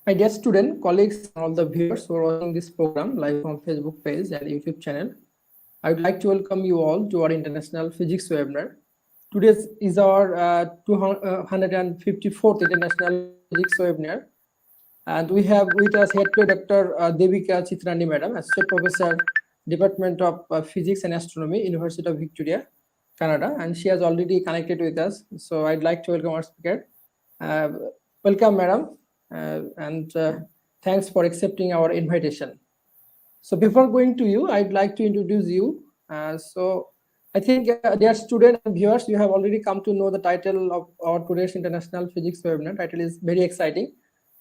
My dear student, colleagues, and all the viewers who are watching this program live on Facebook page and YouTube channel, I would like to welcome you all to our International Physics webinar. Today is our 254th International Physics webinar, and we have with us head to Dr. Devika Chithrani, Madam, Associate Professor, Department of Physics and Astronomy, University of Victoria, Canada, and she has already connected with us. So I'd like to welcome our speaker. Uh, Welcome, Madam, and thanks for accepting our invitation. So before going to you, I'd like to introduce you. So I think, dear students and viewers, you have already come to know the title of our today's International Physics webinar. Title is very exciting: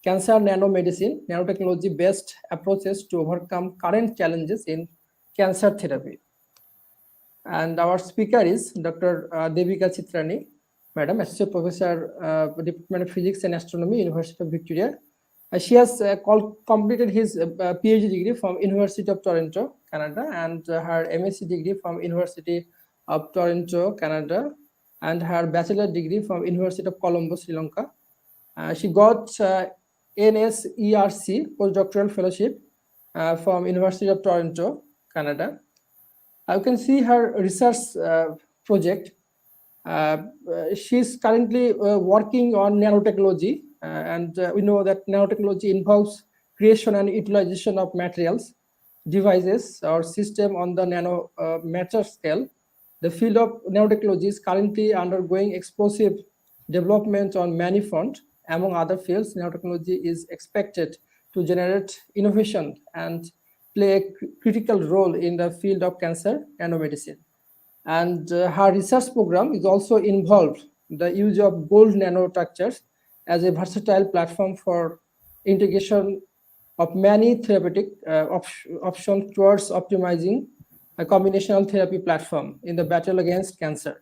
Cancer Nanomedicine, Nanotechnology-based approaches to overcome current challenges in cancer therapy. And our speaker is Dr. Devika Chithrani, Madam, Associate Professor, Department of Physics and Astronomy, University of Victoria. She has completed his PhD degree from University of Toronto, Canada, and her MSc degree from University of Toronto, Canada, and her bachelor degree from University of Colombo, Sri Lanka. She got NSERC postdoctoral fellowship from University of Toronto, Canada. You can see her research project. She's currently working on nanotechnology, and we know that nanotechnology involves creation and utilization of materials, devices, or system on the matter scale. The field of nanotechnology is currently undergoing explosive development on many fronts. Among other fields, nanotechnology is expected to generate innovation and play a critical role in the field of cancer nanomedicine. And her research program is also involved the use of gold nanostructures as a versatile platform for integration of many therapeutic options towards optimizing a combinational therapy platform in the battle against cancer.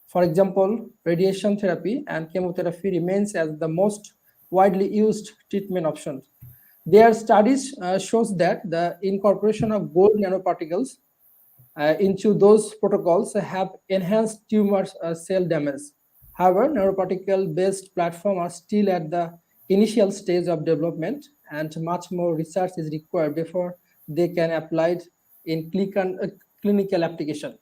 For example, radiation therapy and chemotherapy remains as the most widely used treatment options. Their studies shows that the incorporation of gold nanoparticles into those protocols have enhanced tumor cell damage. However, nanoparticle-based platforms are still at the initial stage of development, and much more research is required before they can applied in clinical application.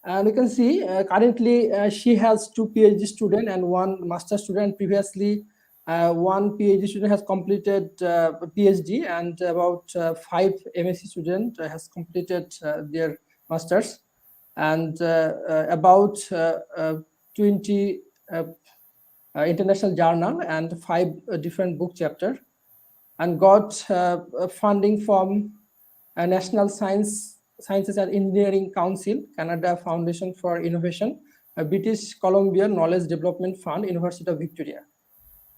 And you can see currently she has 2 PhD students and 1 master student. Previously, 1 PhD student has completed PhD, and about 5 MSc student has completed their masters, and about 20 international journal and 5 different book chapter, and got funding from National Sciences and Engineering Council, Canada Foundation for Innovation, British Columbia Knowledge Development Fund, University of Victoria.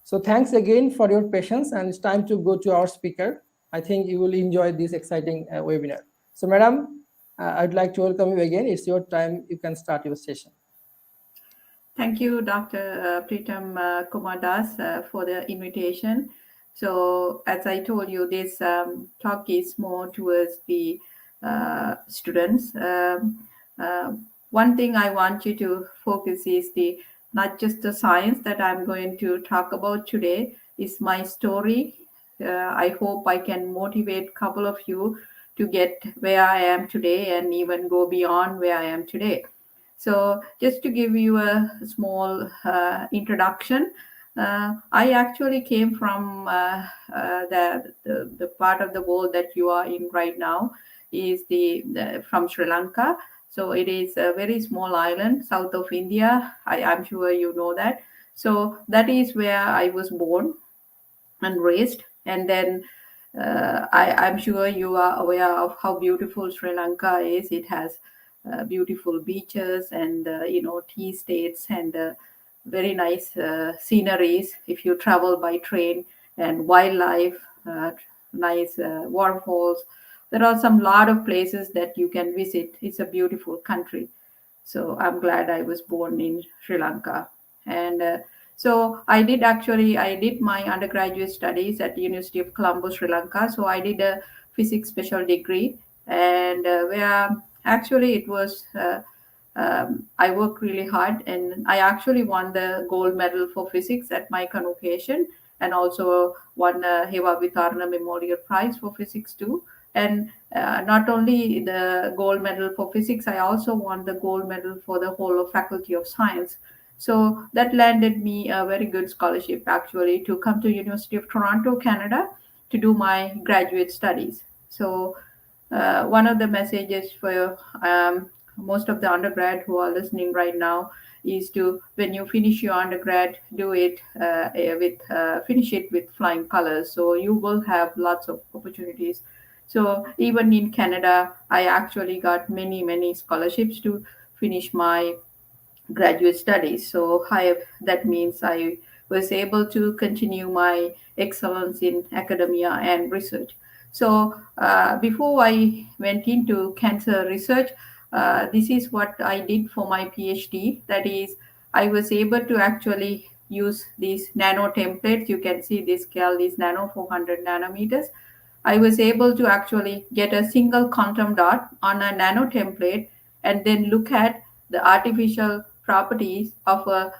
So thanks again for your patience, and it's time to go to our speaker. I think you will enjoy this exciting webinar. So Madam, I'd like to welcome you again. It's your time. You can start your session. Thank you, Dr. Pretam Kumar Das, for the invitation. So as I told you, this talk is more towards the students. One thing I want you to focus is not just the science that I'm going to talk about today, is my story. I hope I can motivate a couple of you to get where I am today and even go beyond where I am today. So just to give you a small introduction, I actually came from the part of the world that you are in right now is from Sri Lanka. So it is a very small island south of India. I'm sure you know that. So that is where I was born and raised. And then I'm sure you are aware of how beautiful Sri Lanka is. It has beautiful beaches and tea estates and very nice sceneries if you travel by train, and wildlife, nice waterfalls. There are some lot of places that you can visit. It's a beautiful country. So I'm glad I was born in Sri Lanka. And so I did my undergraduate studies at the University of Colombo, Sri Lanka. So I did a physics special degree, and where actually it was I worked really hard, and I actually won the gold medal for physics at my convocation. and also won a Heva Vitarna Memorial Prize for Physics too. And not only the gold medal for physics, I also won the gold medal for the whole of Faculty of Science. So that landed me a very good scholarship actually to come to University of Toronto, Canada, to do my graduate studies. So one of the messages for most of the undergrad who are listening right now is to, when you finish your undergrad, do it with finish it with flying colors. So you will have lots of opportunities. So even in Canada, I actually got many scholarships to finish my graduate studies. So that means I was able to continue my excellence in academia and research. So before I went into cancer research, this is what I did for my PhD. That is, I was able to actually use these nano templates. You can see this scale is nano 400 nanometers. I was able to actually get a single quantum dot on a nano template and then look at the artificial properties of a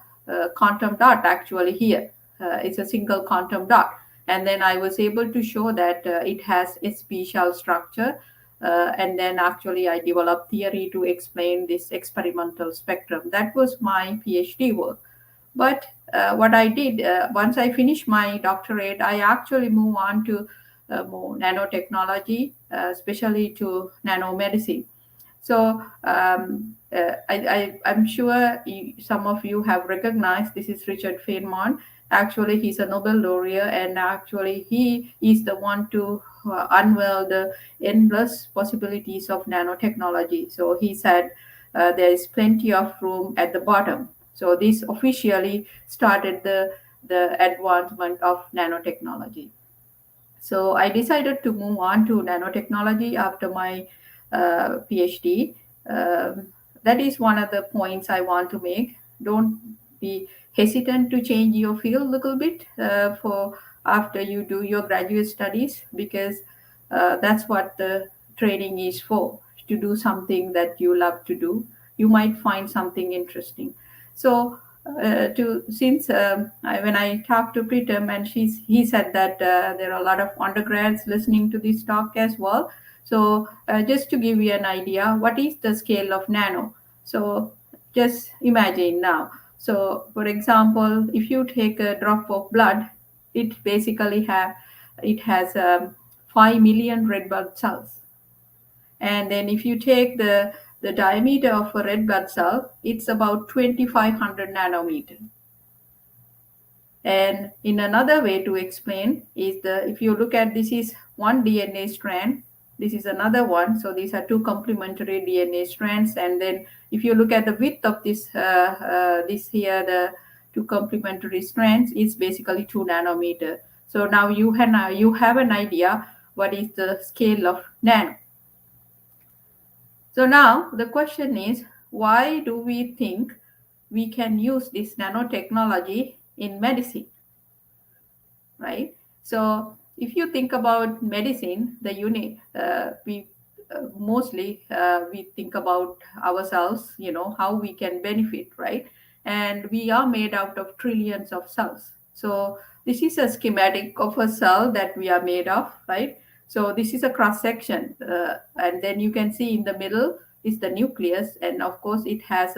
quantum dot actually here. It's a single quantum dot. And then I was able to show that it has a special structure. And then actually I developed theory to explain this experimental spectrum. That was my PhD work. But what I did, once I finished my doctorate, I actually moved on to more nanotechnology, especially to nanomedicine. So I'm sure some of you have recognized this is Richard Feynman. Actually, he's a Nobel laureate, and actually he is the one to unveil the endless possibilities of nanotechnology. So he said there is plenty of room at the bottom. So this officially started the advancement of nanotechnology. So I decided to move on to nanotechnology after my PhD. That is one of the points I want to make. Don't be hesitant to change your field a little bit for after you do your graduate studies, because that's what the training is for, to do something that you love to do. You might find something interesting. So to since when I talked to Pretam, and he said that there are a lot of undergrads listening to this talk as well. So just to give you an idea, what is the scale of nano? So just imagine now. So for example, if you take a drop of blood, it basically it has 5 million red blood cells. And then if you take the diameter of a red blood cell, it's about 2500 nanometer. And in another way to explain is if you look at, this is one DNA strand, this is another one. So these are two complementary DNA strands. And then if you look at the width of this here, the two complementary strands is basically 2 nanometer. So now you have an idea what is the scale of nano. So now the question is, why do we think we can use this nanotechnology in medicine, right? So if you think about medicine, we mostly we think about ourselves, how we can benefit, right? And we are made out of trillions of cells. So this is a schematic of a cell that we are made of, right? So this is a cross section, and then you can see in the middle is the nucleus, and of course it has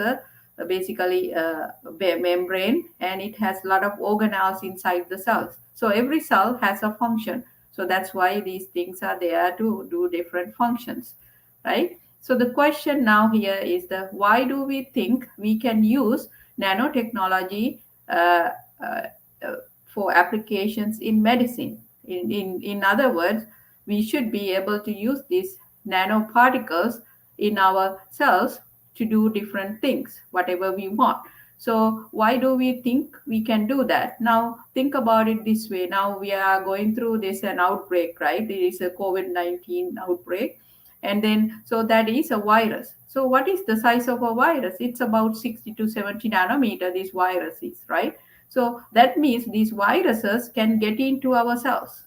basically a membrane, and it has a lot of organelles inside the cells. So every cell has a function. So that's why these things are there to do different functions, right? So the question now here is why do we think we can use nanotechnology uh, uh, for applications in medicine? In other words, we should be able to use these nanoparticles in our cells to do different things, whatever we want. So why do we think we can do that? Now think about it this way. Now we are going through an outbreak, right? It is a COVID-19 outbreak. And then, so that is a virus. So what is the size of a virus? It's about 60 to 70 nanometer, this virus is, right? So that means these viruses can get into our cells.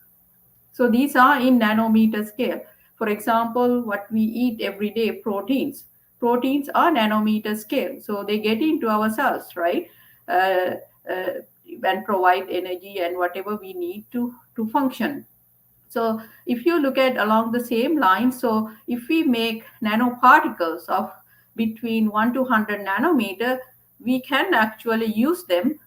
So these are in nanometer scale. For example, what we eat every day, proteins. Proteins are nanometer scale, so they get into our cells, right? Uh, uh, and provide energy and whatever we need to function. So if you look at along the same line, so if we make nanoparticles of between 1 to 100 nanometer, we can actually use them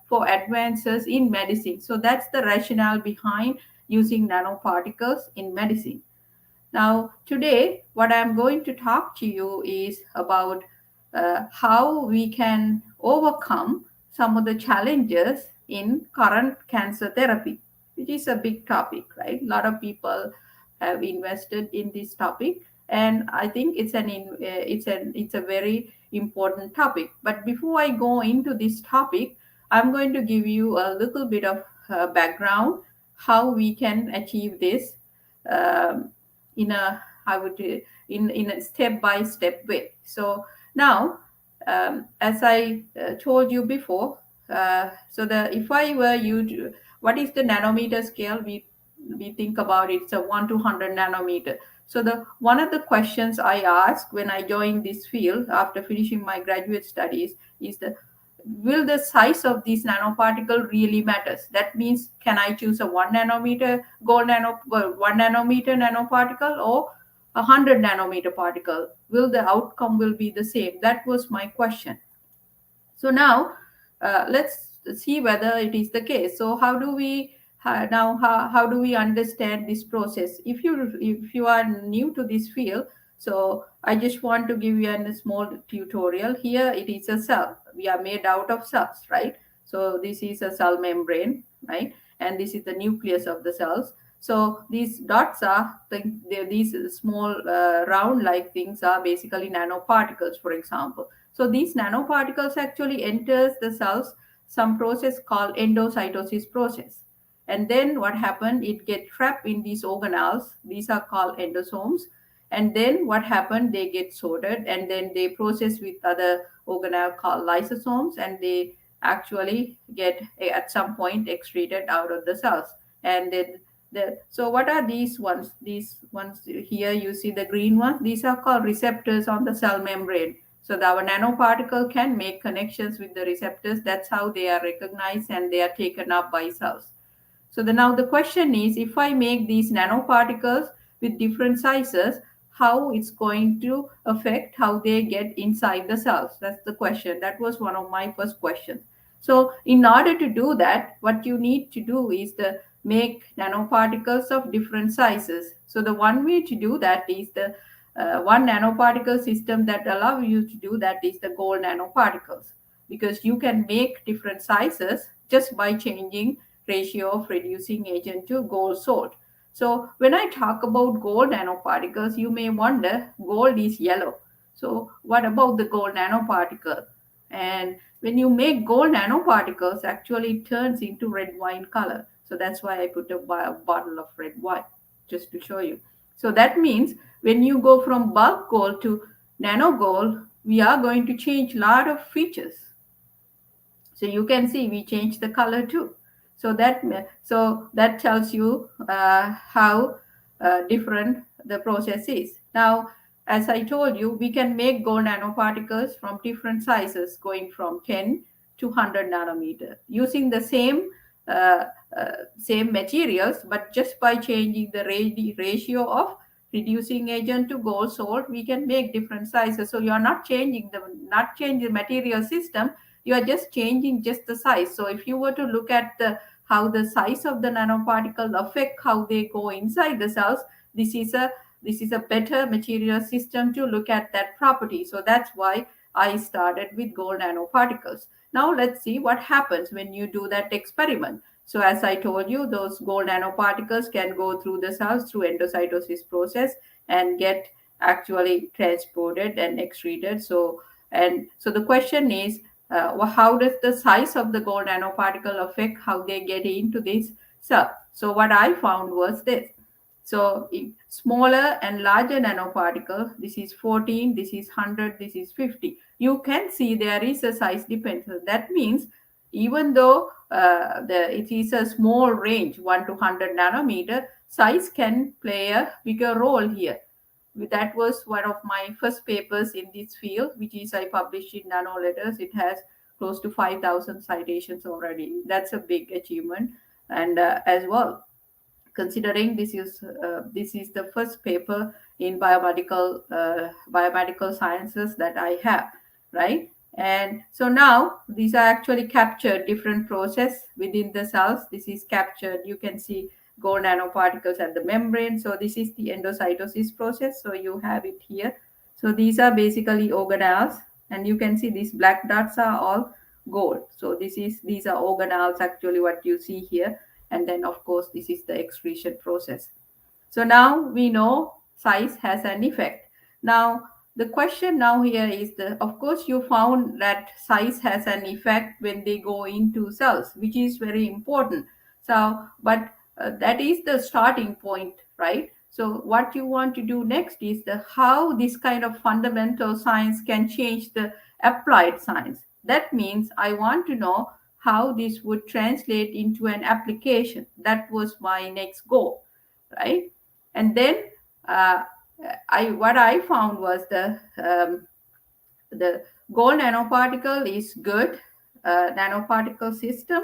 for advances in medicine. So that's the rationale behind using nanoparticles in medicine. Now, today, what I'm going to talk to you is about how we can overcome some of the challenges in current cancer therapy, which is a big topic, right? A lot of people have invested in this topic, and I think it's a very important topic. But before I go into this topic, I'm going to give you a little bit of background how we can achieve this. Um, in a I would in a step by step way. So now, as I told you before, so the if I were you to, what is the nanometer scale? We think about it's a 1 to 100 nanometer. So the one of the questions I asked when I joined this field after finishing my graduate studies is the will the size of this nanoparticle really matters? That means, can I choose a 1 nanometer nanoparticle or 100 nanometer particle? Will the outcome will be the same? That was my question. So now, let's see whether it is the case. So how do we how do we understand this process? If you are new to this field, so I just want to give you a small tutorial. Here it is a cell. We are made out of cells, right? So this is a cell membrane, right? And this is the nucleus of the cells. So these dots are these small round like things are basically nanoparticles, for example. So these nanoparticles actually enters the cells, some process called endocytosis process. And then what happened? It get trapped in these organelles. These are called endosomes. And then what happened? They get sorted and then they process with other organelle called lysosomes, and they actually get at some point excreted out of the cells. And then so what are these ones? These ones here you see the green ones. These are called receptors on the cell membrane. So our nanoparticle can make connections with the receptors. That's how they are recognized and they are taken up by cells. So now the question is, if I make these nanoparticles with different sizes, how it's going to affect how they get inside the cells? That's the question. That was one of my first questions. So in order to do that, what you need to do is to make nanoparticles of different sizes. So the one way to do that is the one nanoparticle system that allow you to do that is the gold nanoparticles, because you can make different sizes just by changing ratio of reducing agent to gold salt. So when I talk about gold nanoparticles, you may wonder, gold is yellow. So what about the gold nanoparticle? And when you make gold nanoparticles, actually it turns into red wine color. So that's why I put a bottle of red wine, just to show you. So that means when you go from bulk gold to nano gold, we are going to change a lot of features. So you can see we change the color too. So that tells you how different the process is. Now, as I told you, we can make gold nanoparticles from different sizes, going from 10 to 100 nanometer, using the uh, same materials, but just by changing the ratio of reducing agent to gold salt, we can make different sizes. So you are not changing the material system, you are just changing just the size. So if you were to look at the how the size of the nanoparticle affect how they go inside the cells, this is a better material system to look at that property. So that's why I started with gold nanoparticles. Now let's see what happens when you do that experiment. So as I told you, those gold nanoparticles can go through the cells through endocytosis process and get actually transported and excreted. So the question is, how does the size of the gold nanoparticle affect how they get into this cell? So what I found was this. So smaller and larger nanoparticle, this is 14, this is 100, this is 50. You can see there is a size dependence. That means even though it is a small range, 1 to 100 nanometer, size can play a bigger role here. That was one of my first papers in this field, which is I published in Nano Letters. It has close to 5,000 citations already. That's a big achievement. And as well, considering this is the first paper in biomedical sciences that I have, right? And so now these are actually captured different process within the cells. This is captured. You can see gold nanoparticles at the membrane. So this is the endocytosis process. So you have it here. So these are basically organelles, and you can see these black dots are all gold. So these are organelles actually what you see here. And then of course this is the excretion process. So now we know size has an effect. Now the question now here is, the of course you found that size has an effect when they go into cells, which is very important. So but that is the starting point, right? So what you want to do next is the how this kind of fundamental science can change the applied science. That means I want to know how this would translate into an application. That was my next goal, right? And then uh, I what I found was the gold nanoparticle is good nanoparticle system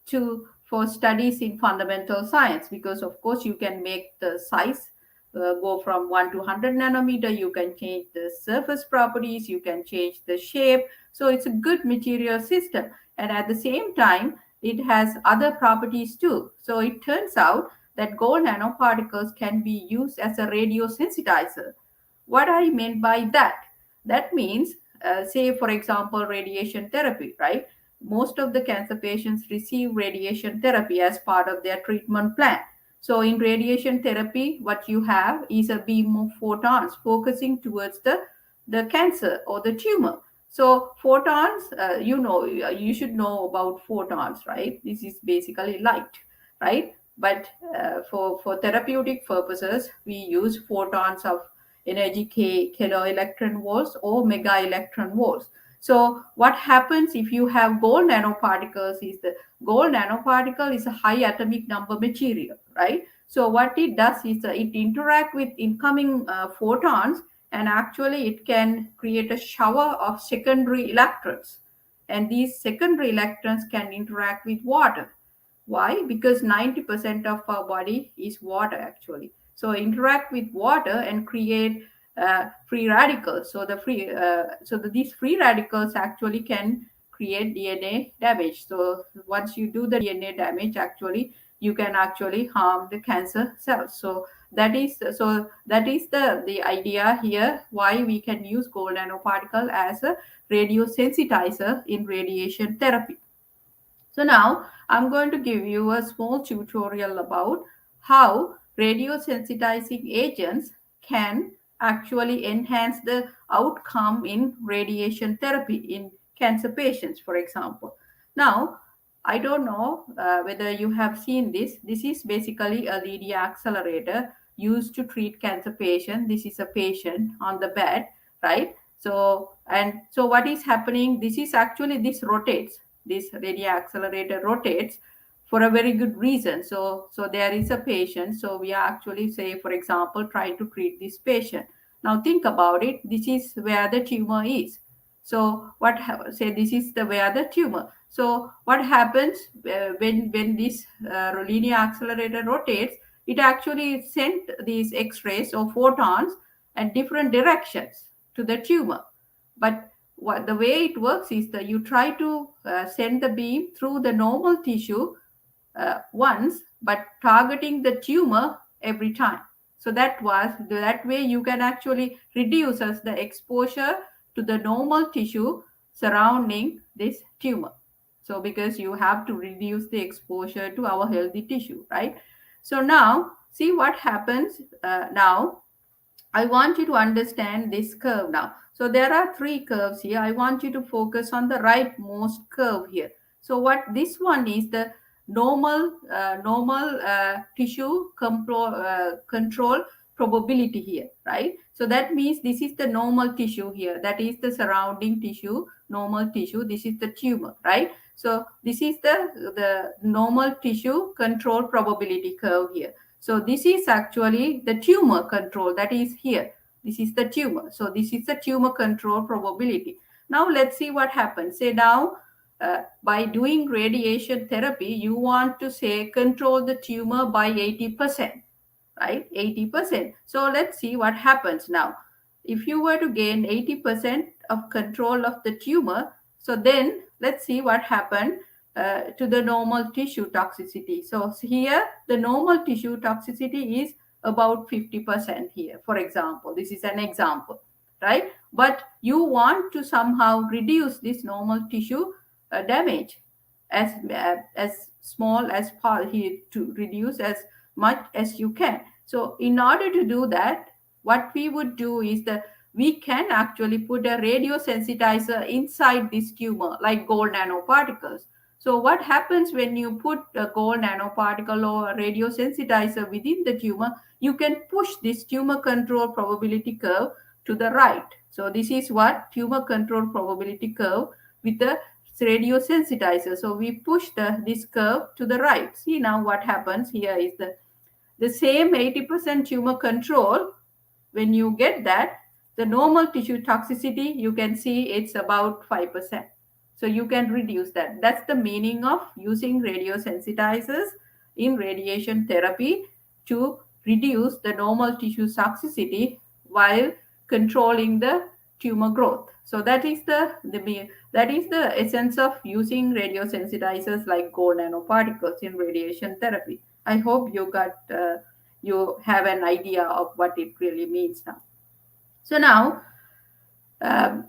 to for studies in fundamental science, because of course you can make the size go from 1 to 100 nanometer. You can change the surface properties, you can change the shape. So it's a good material system, and at the same time it has other properties too. So it turns out that gold nanoparticles can be used as a radiosensitizer. What I meant by that, that means, say, for example, radiation therapy, right? Most of the cancer patients receive radiation therapy as part of their treatment plan. So, in radiation therapy, what you have is a beam of photons focusing towards the cancer or the tumor. So, photons, you should know about photons, right? This is basically light, right? But for therapeutic purposes, we use photons of energy kilo electron volts or mega electron volts. So what happens if you have gold nanoparticles is the gold nanoparticle is a high atomic number material, right? So what it does is it interact with incoming photons, and actually it can create a shower of secondary electrons, and these secondary electrons can interact with water. Why? Because 90% of our body is water actually. So interact with water and create free radicals. These free radicals actually can create DNA damage. So once you do the DNA damage, actually you can actually harm the cancer cells. So that is the idea here, why we can use gold nanoparticle as a radiosensitizer in radiation therapy. So now I'm going to give you a small tutorial about how radiosensitizing agents can actually enhance the outcome in radiation therapy in cancer patients, for example. Now, I don't know whether you have seen this. This is basically a linear accelerator used to treat cancer patients. This is a patient on the bed, right? So what is happening? This rotates, this radio accelerator rotates for a very good reason. So there is a patient, so we are actually, say for example, trying to treat this patient. Now think about it, this is where the tumor is. So say this is the where the tumor. So what happens when this linear accelerator rotates? It actually sent these x-rays or photons at different directions to the tumor. But the way it works is that you try to send the beam through the normal tissue once, but targeting the tumor every time. So that way you can actually reduce the exposure to the normal tissue surrounding this tumor. So because you have to reduce the exposure to our healthy tissue, right? So now see what happens now. I want you to understand this curve now. So there are three curves here. I want you to focus on the rightmost curve here. So what this one is, the normal tissue control probability here, right? So that means this is the normal tissue here. That is the surrounding tissue, normal tissue. This is the tumor, right? So this is the normal tissue control probability curve here. So this is actually the tumor control, that is here. This is the tumor. So this is the tumor control probability. Now let's see what happens. Say now by doing radiation therapy, you want to say control the tumor by 80%, right? 80%. So let's see what happens now. If you were to gain 80% of control of the tumor, so then let's see what happened to the normal tissue toxicity. So here, the normal tissue toxicity is about 50% here, for example. This is an example, right? But you want to somehow reduce this normal tissue damage as small as possible, to reduce as much as you can. So in order to do that, what we would do is that we can actually put a radiosensitizer inside this tumor, like gold nanoparticles. So what happens when you put a gold nanoparticle or a radiosensitizer within the tumor, you can push this tumor control probability curve to the right. So this is what tumor control probability curve with the radiosensitizer. So we push this curve to the right. See now what happens here is the same 80% tumor control. When you get that, the normal tissue toxicity, you can see it's about 5%. So you can reduce that. That's the meaning of using radiosensitizers in radiation therapy, to reduce the normal tissue toxicity while controlling the tumor growth. So that is the essence of using radiosensitizers like gold nanoparticles in radiation therapy. I hope you have an idea of what it really means now. So now, um,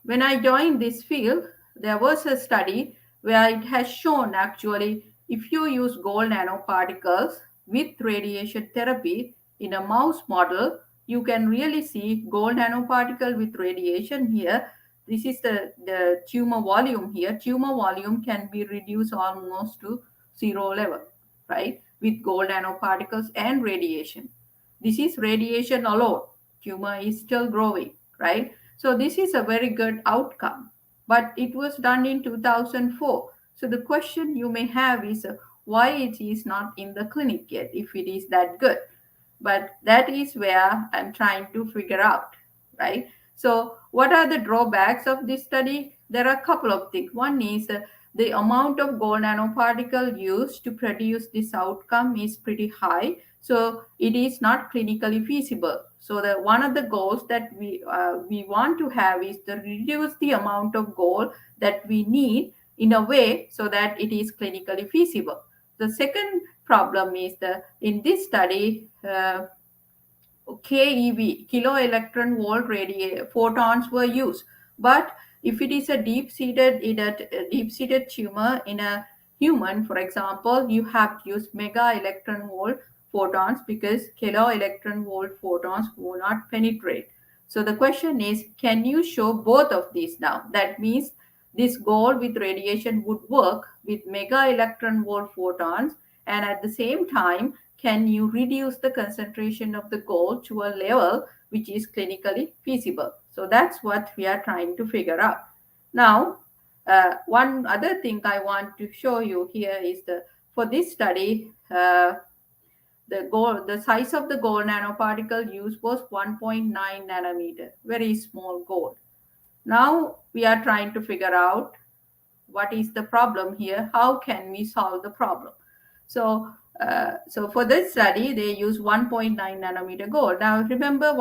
when I joined this field, there was a study where it has shown actually, if you use gold nanoparticles with radiation therapy in a mouse model, you can really see gold nanoparticle with radiation here. This is the tumor volume here. Tumor volume can be reduced almost to zero level, right? With gold nanoparticles and radiation. This is radiation alone. Tumor is still growing, right? So this is a very good outcome. But it was done in 2004. So the question you may have is why it is not in the clinic yet if it is that good. But that is where I'm trying to figure out, right? So what are the drawbacks of this study? There are a couple of things. One is the amount of gold nanoparticle used to produce this outcome is pretty high, so it is not clinically feasible. So the one of the goals that we want to have is to reduce the amount of gold that we need in a way so that it is clinically feasible. The second problem is in this study, KeV, kilo electron volt photons were used. But if it is a deep-seated tumor in a human, for example, you have to use mega electron volt photons, because kilo electron volt photons will not penetrate. So the question is, can you show both of these now? That means this gold with radiation would work with mega electron volt photons, and at the same time, can you reduce the concentration of the gold to a level which is clinically feasible? So that's what we are trying to figure out. Now, one other thing I want to show you here is for this study, the size of the gold nanoparticle used was 1.9 nanometer, very small gold. Now we are trying to figure out what is the problem here, how can we solve the problem. So for this study, they use 1.9 nanometer gold. Now remember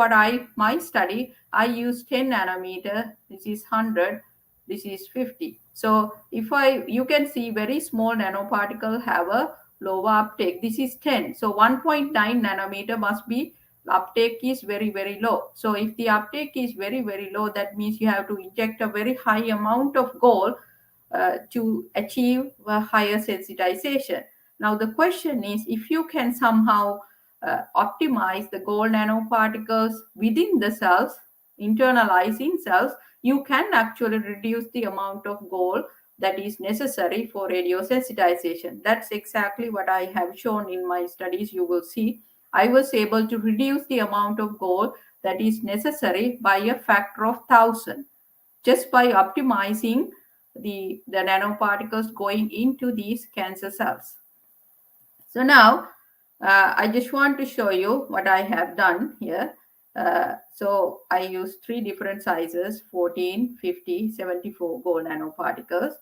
my study, I use 10 nanometer, this is 100, this is 50. So you can see very small nanoparticle have a lower uptake. This is 10. So 1.9 nanometer must be, uptake is very, very low. So if the uptake is very, very low, that means you have to inject a very high amount of gold to achieve a higher sensitization. Now the question is, if you can somehow optimize the gold nanoparticles within the cells, internalizing cells, you can actually reduce the amount of gold that is necessary for radiosensitization. That's exactly what I have shown in my studies. You will see I was able to reduce the amount of gold that is necessary by a factor of 1,000, just by optimizing the nanoparticles going into these cancer cells. So now I just want to show you what I have done here. So I use 3 different sizes, 14, 50, 74 gold nanoparticles.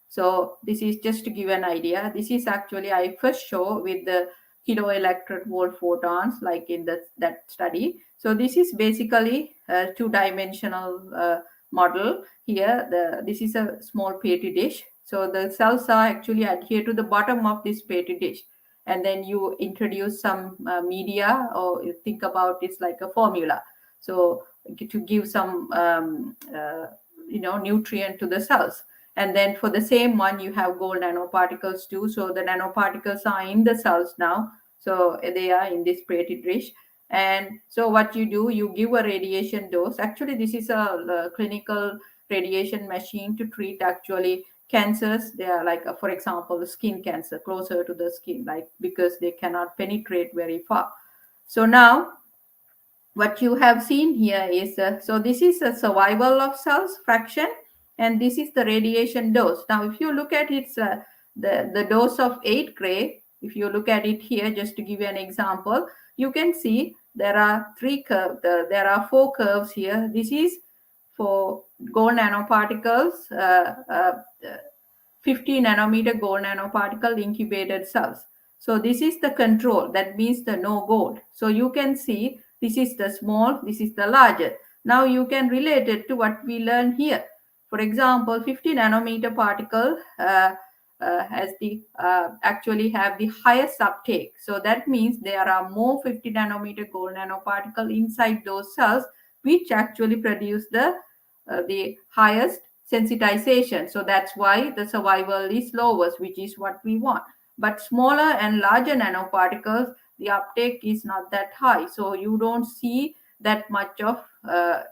So this is just to give an idea. This is actually I first show with the kilo electron volt photons, like in that study. So this is basically a two-dimensional model. Here, this is a small petri dish. So the cells are actually adhere to the bottom of this petri dish, and then you introduce some media, or you think about it's like a formula. So to give some nutrient to the cells. And then for the same one, you have gold nanoparticles too. So the nanoparticles are in the cells now. So they are in this petri dish. And so what you do, you give a radiation dose. Actually, this is a clinical radiation machine to treat actually cancers. They are like, for example, the skin cancer, closer to the skin, like because they cannot penetrate very far. So now what you have seen here is, so this is a survival of cells fraction, and this is the radiation dose. Now if you look at its the dose of 8 gray, if you look at it here, just to give you an example, you can see there are there are 4 curves here. This is for gold nanoparticles, 50 nanometer gold nanoparticle incubated cells. So this is the control, that means the no gold. So you can see this is the small, this is the larger. Now you can relate it to what we learned here. For example, 50 nanometer particle has the actually have the highest uptake. So that means there are more 50 nanometer gold nanoparticle inside those cells, which actually produce the highest sensitization. So that's why the survival is lowest, which is what we want. But smaller and larger nanoparticles, the uptake is not that high. So you don't see that much of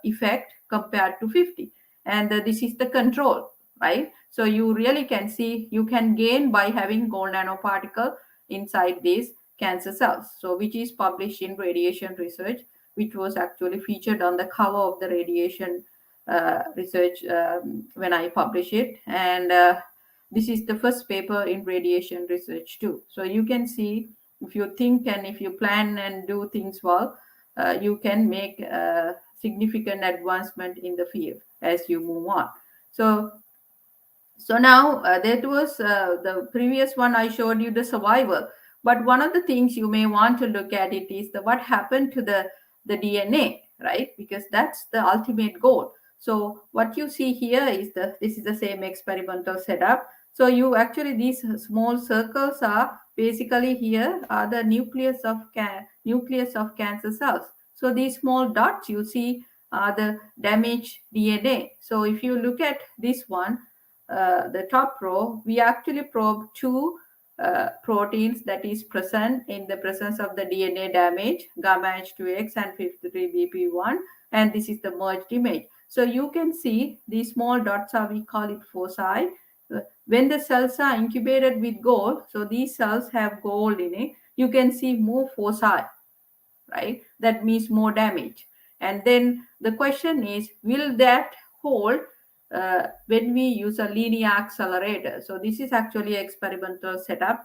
effect compared to 50. And this is the control, right? So you really can see you can gain by having gold nanoparticle inside these cancer cells. So which is published in Radiation Research, which was actually featured on the cover of the Radiation Research when I publish it. And this is the first paper in Radiation Research too. So you can see, if you think and if you plan and do things well, you can make a significant advancement in the field as you move on. So now that was the previous one I showed you, the survival. But one of the things you may want to look at it is the what happened to the DNA, right? Because that's the ultimate goal. So what you see here is this is the same experimental setup. So you actually, these small circles are basically here are the nucleus of cancer cells. So these small dots you see are the damaged DNA. So if you look at this one, the top row, we actually probe 2 proteins that is present in the presence of the DNA damage, gamma H2X and 53BP1, and this is the merged image. So you can see these small dots are, we call it foci. When the cells are incubated with gold, so these cells have gold in it, you can see more foci, right? That means more damage. And then the question is, will that hold when we use a linear accelerator? So this is actually experimental setup.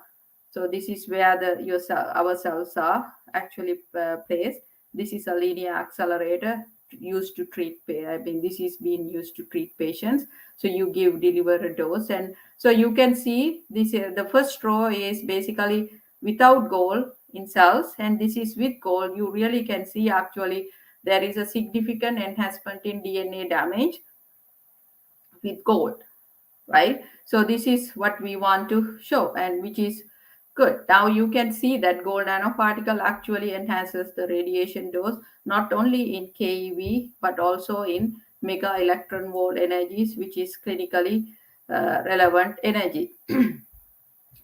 So this is where our cells are actually placed. This is a linear accelerator used to treat. I mean, this is being used to treat patients. So you deliver a dose, and so you can see this. The first row is basically without gold in cells, and this is with gold. You really can see actually there is a significant enhancement in DNA damage with gold, right? So this is what we want to show, and which is good. Now you can see that gold nanoparticle actually enhances the radiation dose, not only in keV, but also in mega electron volt energies, which is clinically relevant energy.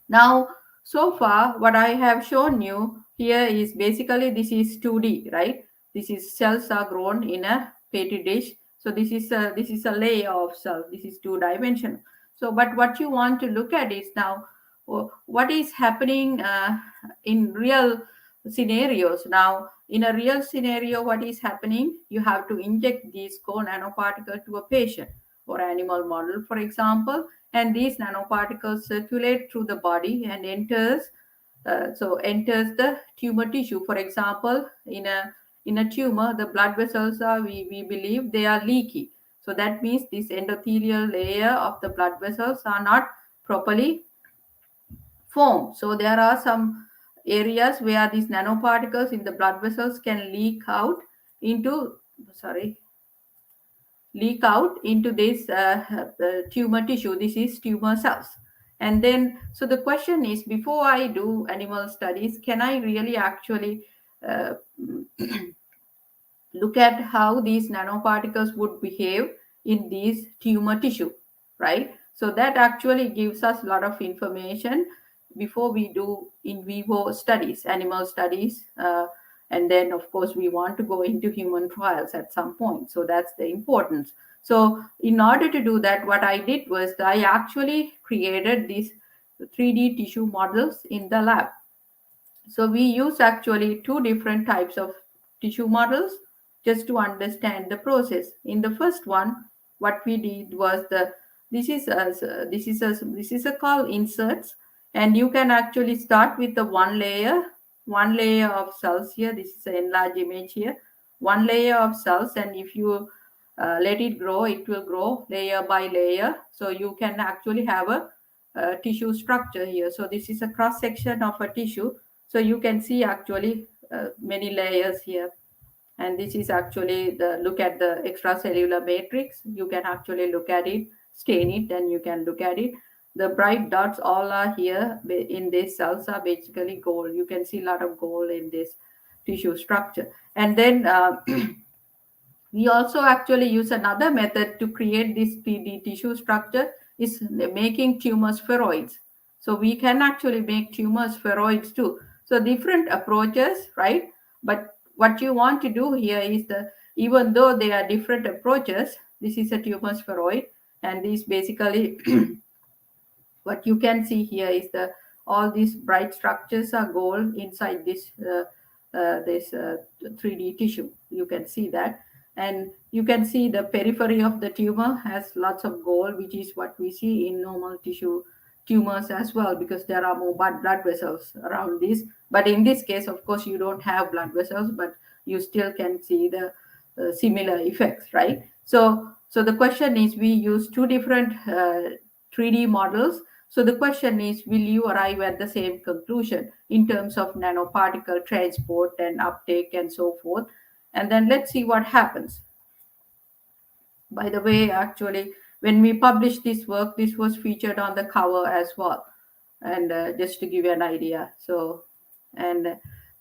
Now, so far, what I have shown you here is basically this is 2D, right? This is cells are grown in a petri dish. So this is a layer of cell. This is 2-dimensional. So, but what you want to look at is now what is happening in real scenarios. Now, in a real scenario, what is happening? You have to inject these core nanoparticles to a patient or animal model, for example, and these nanoparticles circulate through the body and enters the tumor tissue. For example, in a tumor, the blood vessels are, we believe they are leaky. So that means this endothelial layer of the blood vessels are not properly formed. So there are some areas where these nanoparticles in the blood vessels can into, sorry, leak out into this tumor tissue. This is tumor cells. And then, so the question is, before I do animal studies, can I really actually uh, look at how these nanoparticles would behave in these tumor tissue, right? So that actually gives us a lot of information before we do in vivo studies, animal studies. And then, of course, we want to go into human trials at some point. So that's the importance. So in order to do that, what I did was I actually created these 3D tissue models in the lab. So we use actually two different types of tissue models just to understand the process. In the first one, what we did was this is a called inserts, and you can actually start with the one layer of cells here. This is an enlarged image here, one layer of cells, and if you let it grow, it will grow layer by layer. So you can actually have a tissue structure here. So this is a cross section of a tissue, so you can see actually many layers here. And this is actually the look at the extracellular matrix. You can actually look at it, stain it, and you can look at it. The bright dots all are here in these cells are basically gold. You can see a lot of gold in this tissue structure. And then we also actually use another method to create this 3D tissue structure, is making tumor spheroids. So we can actually make tumor spheroids too. So different approaches, right? But what you want to do here is even though they are different approaches, this is a tumor spheroid, and these basically what you can see here is all these bright structures are gold inside this 3D tissue. You can see that, and you can see the periphery of the tumor has lots of gold, which is what we see in normal tissue tumors as well, because there are more blood vessels around this. But in this case, of course, you don't have blood vessels, but you still can see the similar effects, right? So the question is, we use two different 3D models. So the question is, will you arrive at the same conclusion in terms of nanoparticle transport and uptake and so forth? And then let's see what happens. By the way, actually, when we published this work, this was featured on the cover as well. And just to give you an idea. So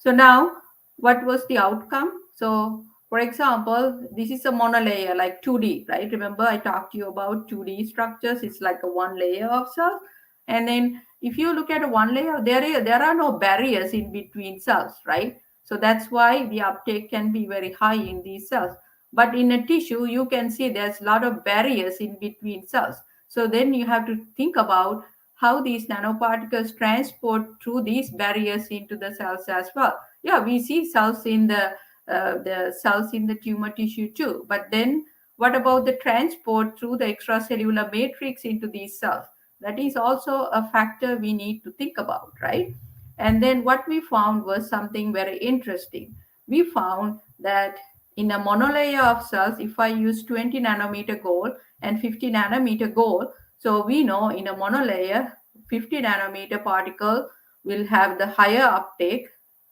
now, what was the outcome? So for example, this is a monolayer, like 2D, right? Remember I talked to you about 2D structures. It's like a one layer of cells. And then if you look at one layer, there are no barriers in between cells, right? So that's why the uptake can be very high in these cells. But in a tissue, you can see there's a lot of barriers in between cells. So then you have to think about how these nanoparticles transport through these barriers into the cells as well. Yeah, we see cells in the cells in the tumor tissue too. But then what about the transport through the extracellular matrix into these cells? That is also a factor we need to think about, right? And then what we found was something very interesting. We found that in a monolayer of cells, if I use 20 nanometer gold and 50 nanometer gold, so we know in a monolayer, 50 nanometer particle will have the higher uptake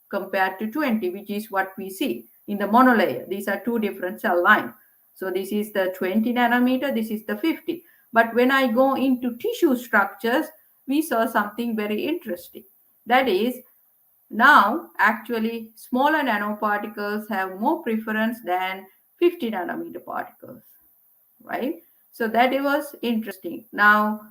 compared to 20, which is what we see in the monolayer. These are two different cell lines. So this is the 20 nanometer, this is the 50. But when I go into tissue structures, we saw something very interesting. That is, now actually smaller nanoparticles have more preference than 50 nanometer particles, right? So that it was interesting. Now,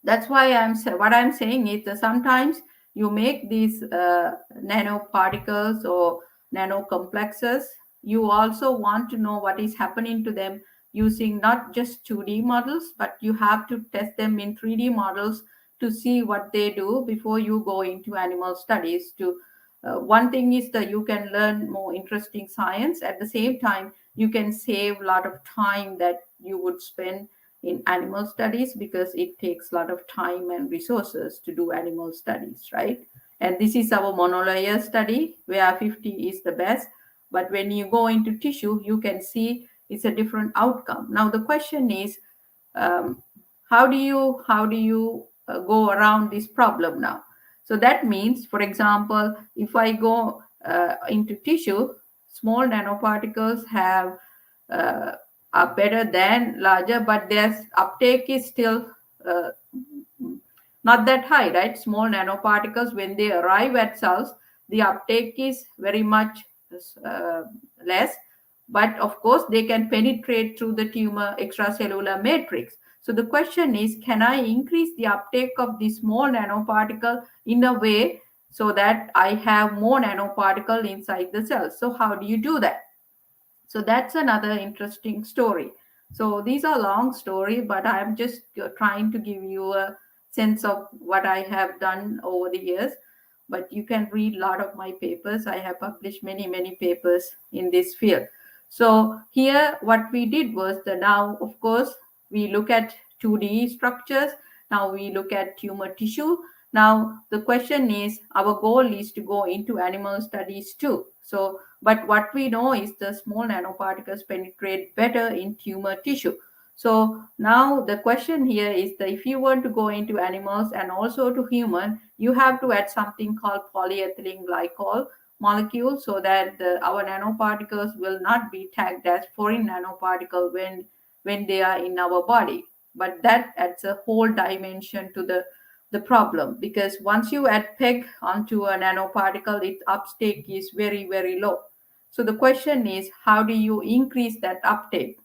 that's why what I'm saying is that sometimes you make these nanoparticles or nanocomplexes. You also want to know what is happening to them using not just 2D models, but you have to test them in 3D models to see what they do before you go into animal studies. One thing is that you can learn more interesting science. At the same time, you can save a lot of time that you would spend in animal studies, because it takes a lot of time and resources to do animal studies, right? And this is our monolayer study where 50 is the best. But when you go into tissue, you can see it's a different outcome. Now the question is, um, how do you go around this problem now? So that means, for example, if I go into tissue, small nanoparticles have uh, are better than larger, but their uptake is still uh, not that high, right? Small nanoparticles, when they arrive at cells, the uptake is very much uh, less, but of course they can penetrate through the tumor extracellular matrix. So the question is, can I increase the uptake of the small nanoparticle in a way so that I have more nanoparticle inside the cell? So how do you do that? So that's another interesting story. So these are long story, but I'm just trying to give you a sense of what I have done over the years. But you can read a lot of my papers. I have published many papers in this field. So here what we did was that now, of course, we look at 2D structures. Now we look at tumor tissue. Now the question is, our goal is to go into animal studies too. So but what we know is the small nanoparticles penetrate better in tumor tissue. So now the question here is that if you want to go into animals and also to human, you have to add something called polyethylene glycol molecule so that our nanoparticles will not be tagged as foreign nanoparticle when they are in our body. But that adds a whole dimension to the problem, because once you add PEG onto a nanoparticle, its uptake is very low. So the question is, how do you increase that uptake?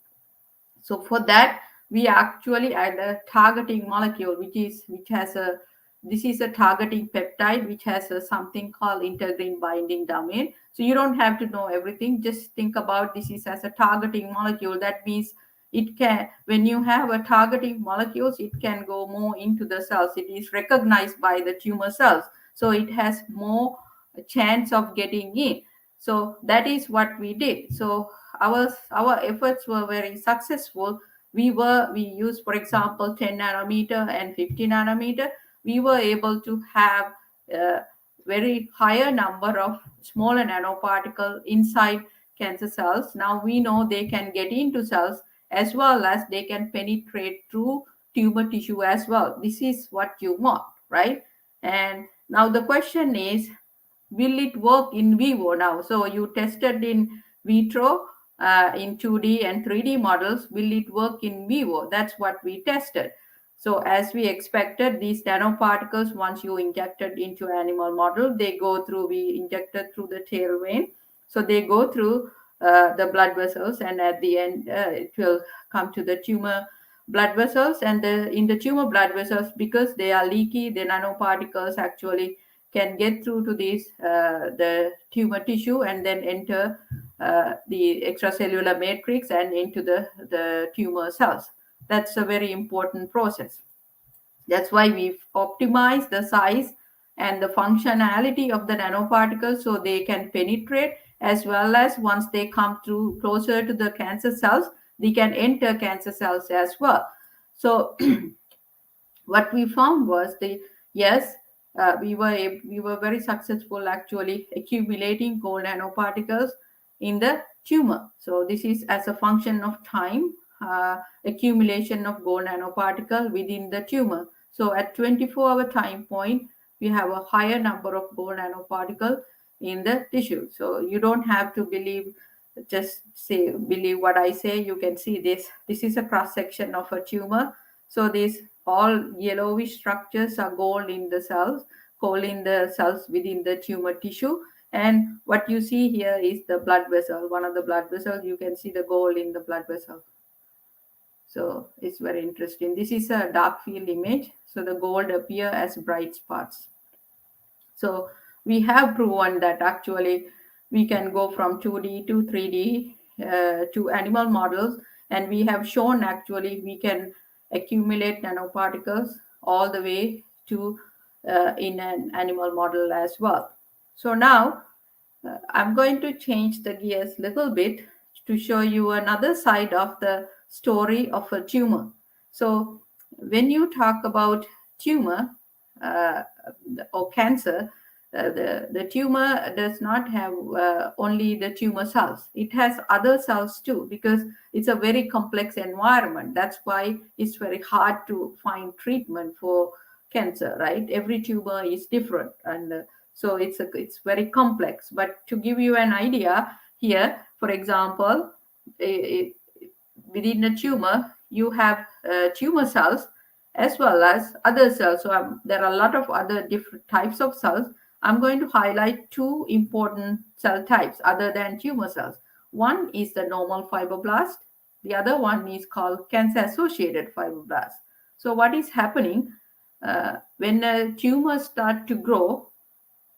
So for that, we actually add a targeting molecule, which has a this is a targeting peptide which has a something called integrin binding domain. So you don't have to know everything. Just think about this is as a targeting molecule. That means it can, when you have a targeting molecules, it can go more into the cells. It is recognized by the tumor cells, so it has more chance of getting in. So that is what we did. So our efforts were very successful. We used, for example, 10 nanometer and 50 nanometer. We were able to have a very higher number of smaller nanoparticle inside cancer cells. Now we know they can get into cells as well as they can penetrate through tumor tissue as well. This is what you want, right? And now the question is, will it work in vivo now? So you tested in vitro, in 2D and 3D models. Will it work in vivo? That's what we tested. So as we expected, these nanoparticles, once you injected into animal model, they go through, we injected through the tail vein. So they go through the blood vessels, and at the end, it will come to the tumor blood vessels. And in the tumor blood vessels, because they are leaky, the nanoparticles actually can get through to these the tumor tissue and then enter the extracellular matrix and into the tumor cells. That's a very important process. That's why we've optimized the size and the functionality of the nanoparticles so they can penetrate, as well as once they come through closer to the cancer cells, they can enter cancer cells as well. So what we found was yes, we were very successful actually accumulating gold nanoparticles in the tumor. So this is as a function of time, accumulation of gold nanoparticle within the tumor. So at 24-hour time point, we have a higher number of gold nanoparticle in the tissue. So you don't have to believe what I say. You can see this is a cross section of a tumor. So these all yellowish structures are gold in the cells within the tumor tissue. And what you see here is the blood vessel, one of the blood vessels. You can see the gold in the blood vessel. So it's very interesting. This is a dark field image. So the gold appear as bright spots. So we have proven that actually we can go from 2D to 3D to animal models, and we have shown actually we can accumulate nanoparticles all the way to in an animal model as well. So now I'm going to change the gears a little bit to show you another side of the story of a tumor. So when you talk about tumor uh, or cancer, the tumor does not have only the tumor cells. It has other cells too, because it's a very complex environment. That's why it's very hard to find treatment for cancer, right? Every tumor is different, and so it's very complex. But to give you an idea here, for example, i- within a tumor, you have tumor cells as well as other cells. So there are a lot of other different types of cells. I'm going to highlight two important cell types other than tumor cells. One is the normal fibroblast. The other one is called cancer-associated fibroblast. So what is happening when a tumor start to grow,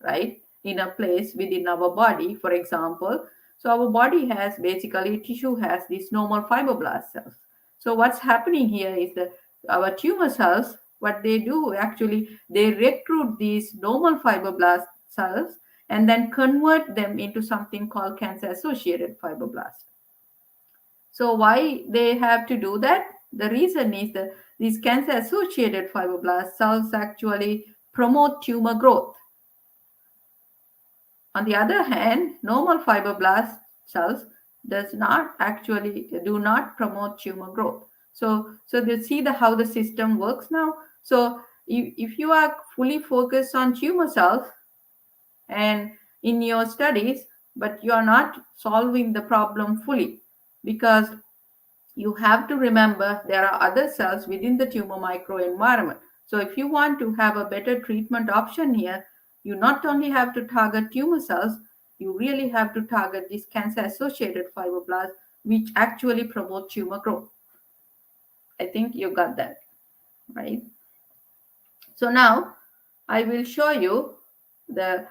right, in a place within our body, for example? So our body has basically tissue has these normal fibroblast cells. So what's happening here is that our tumor cells, what they do actually, they recruit these normal fibroblast cells and then convert them into something called cancer associated fibroblast. So why they have to do that? The reason is that these cancer associated fibroblast cells actually promote tumor growth. On the other hand, normal fibroblast cells do not promote tumor growth. So you see how the system works now. So if you are fully focused on tumor cells and in your studies, but you are not solving the problem fully, because you have to remember there are other cells within the tumor microenvironment. So if you want to have a better treatment option here, you not only have to target tumor cells, you really have to target these cancer-associated fibroblasts, which actually promote tumor growth. I think you got that, right? So now I will show you the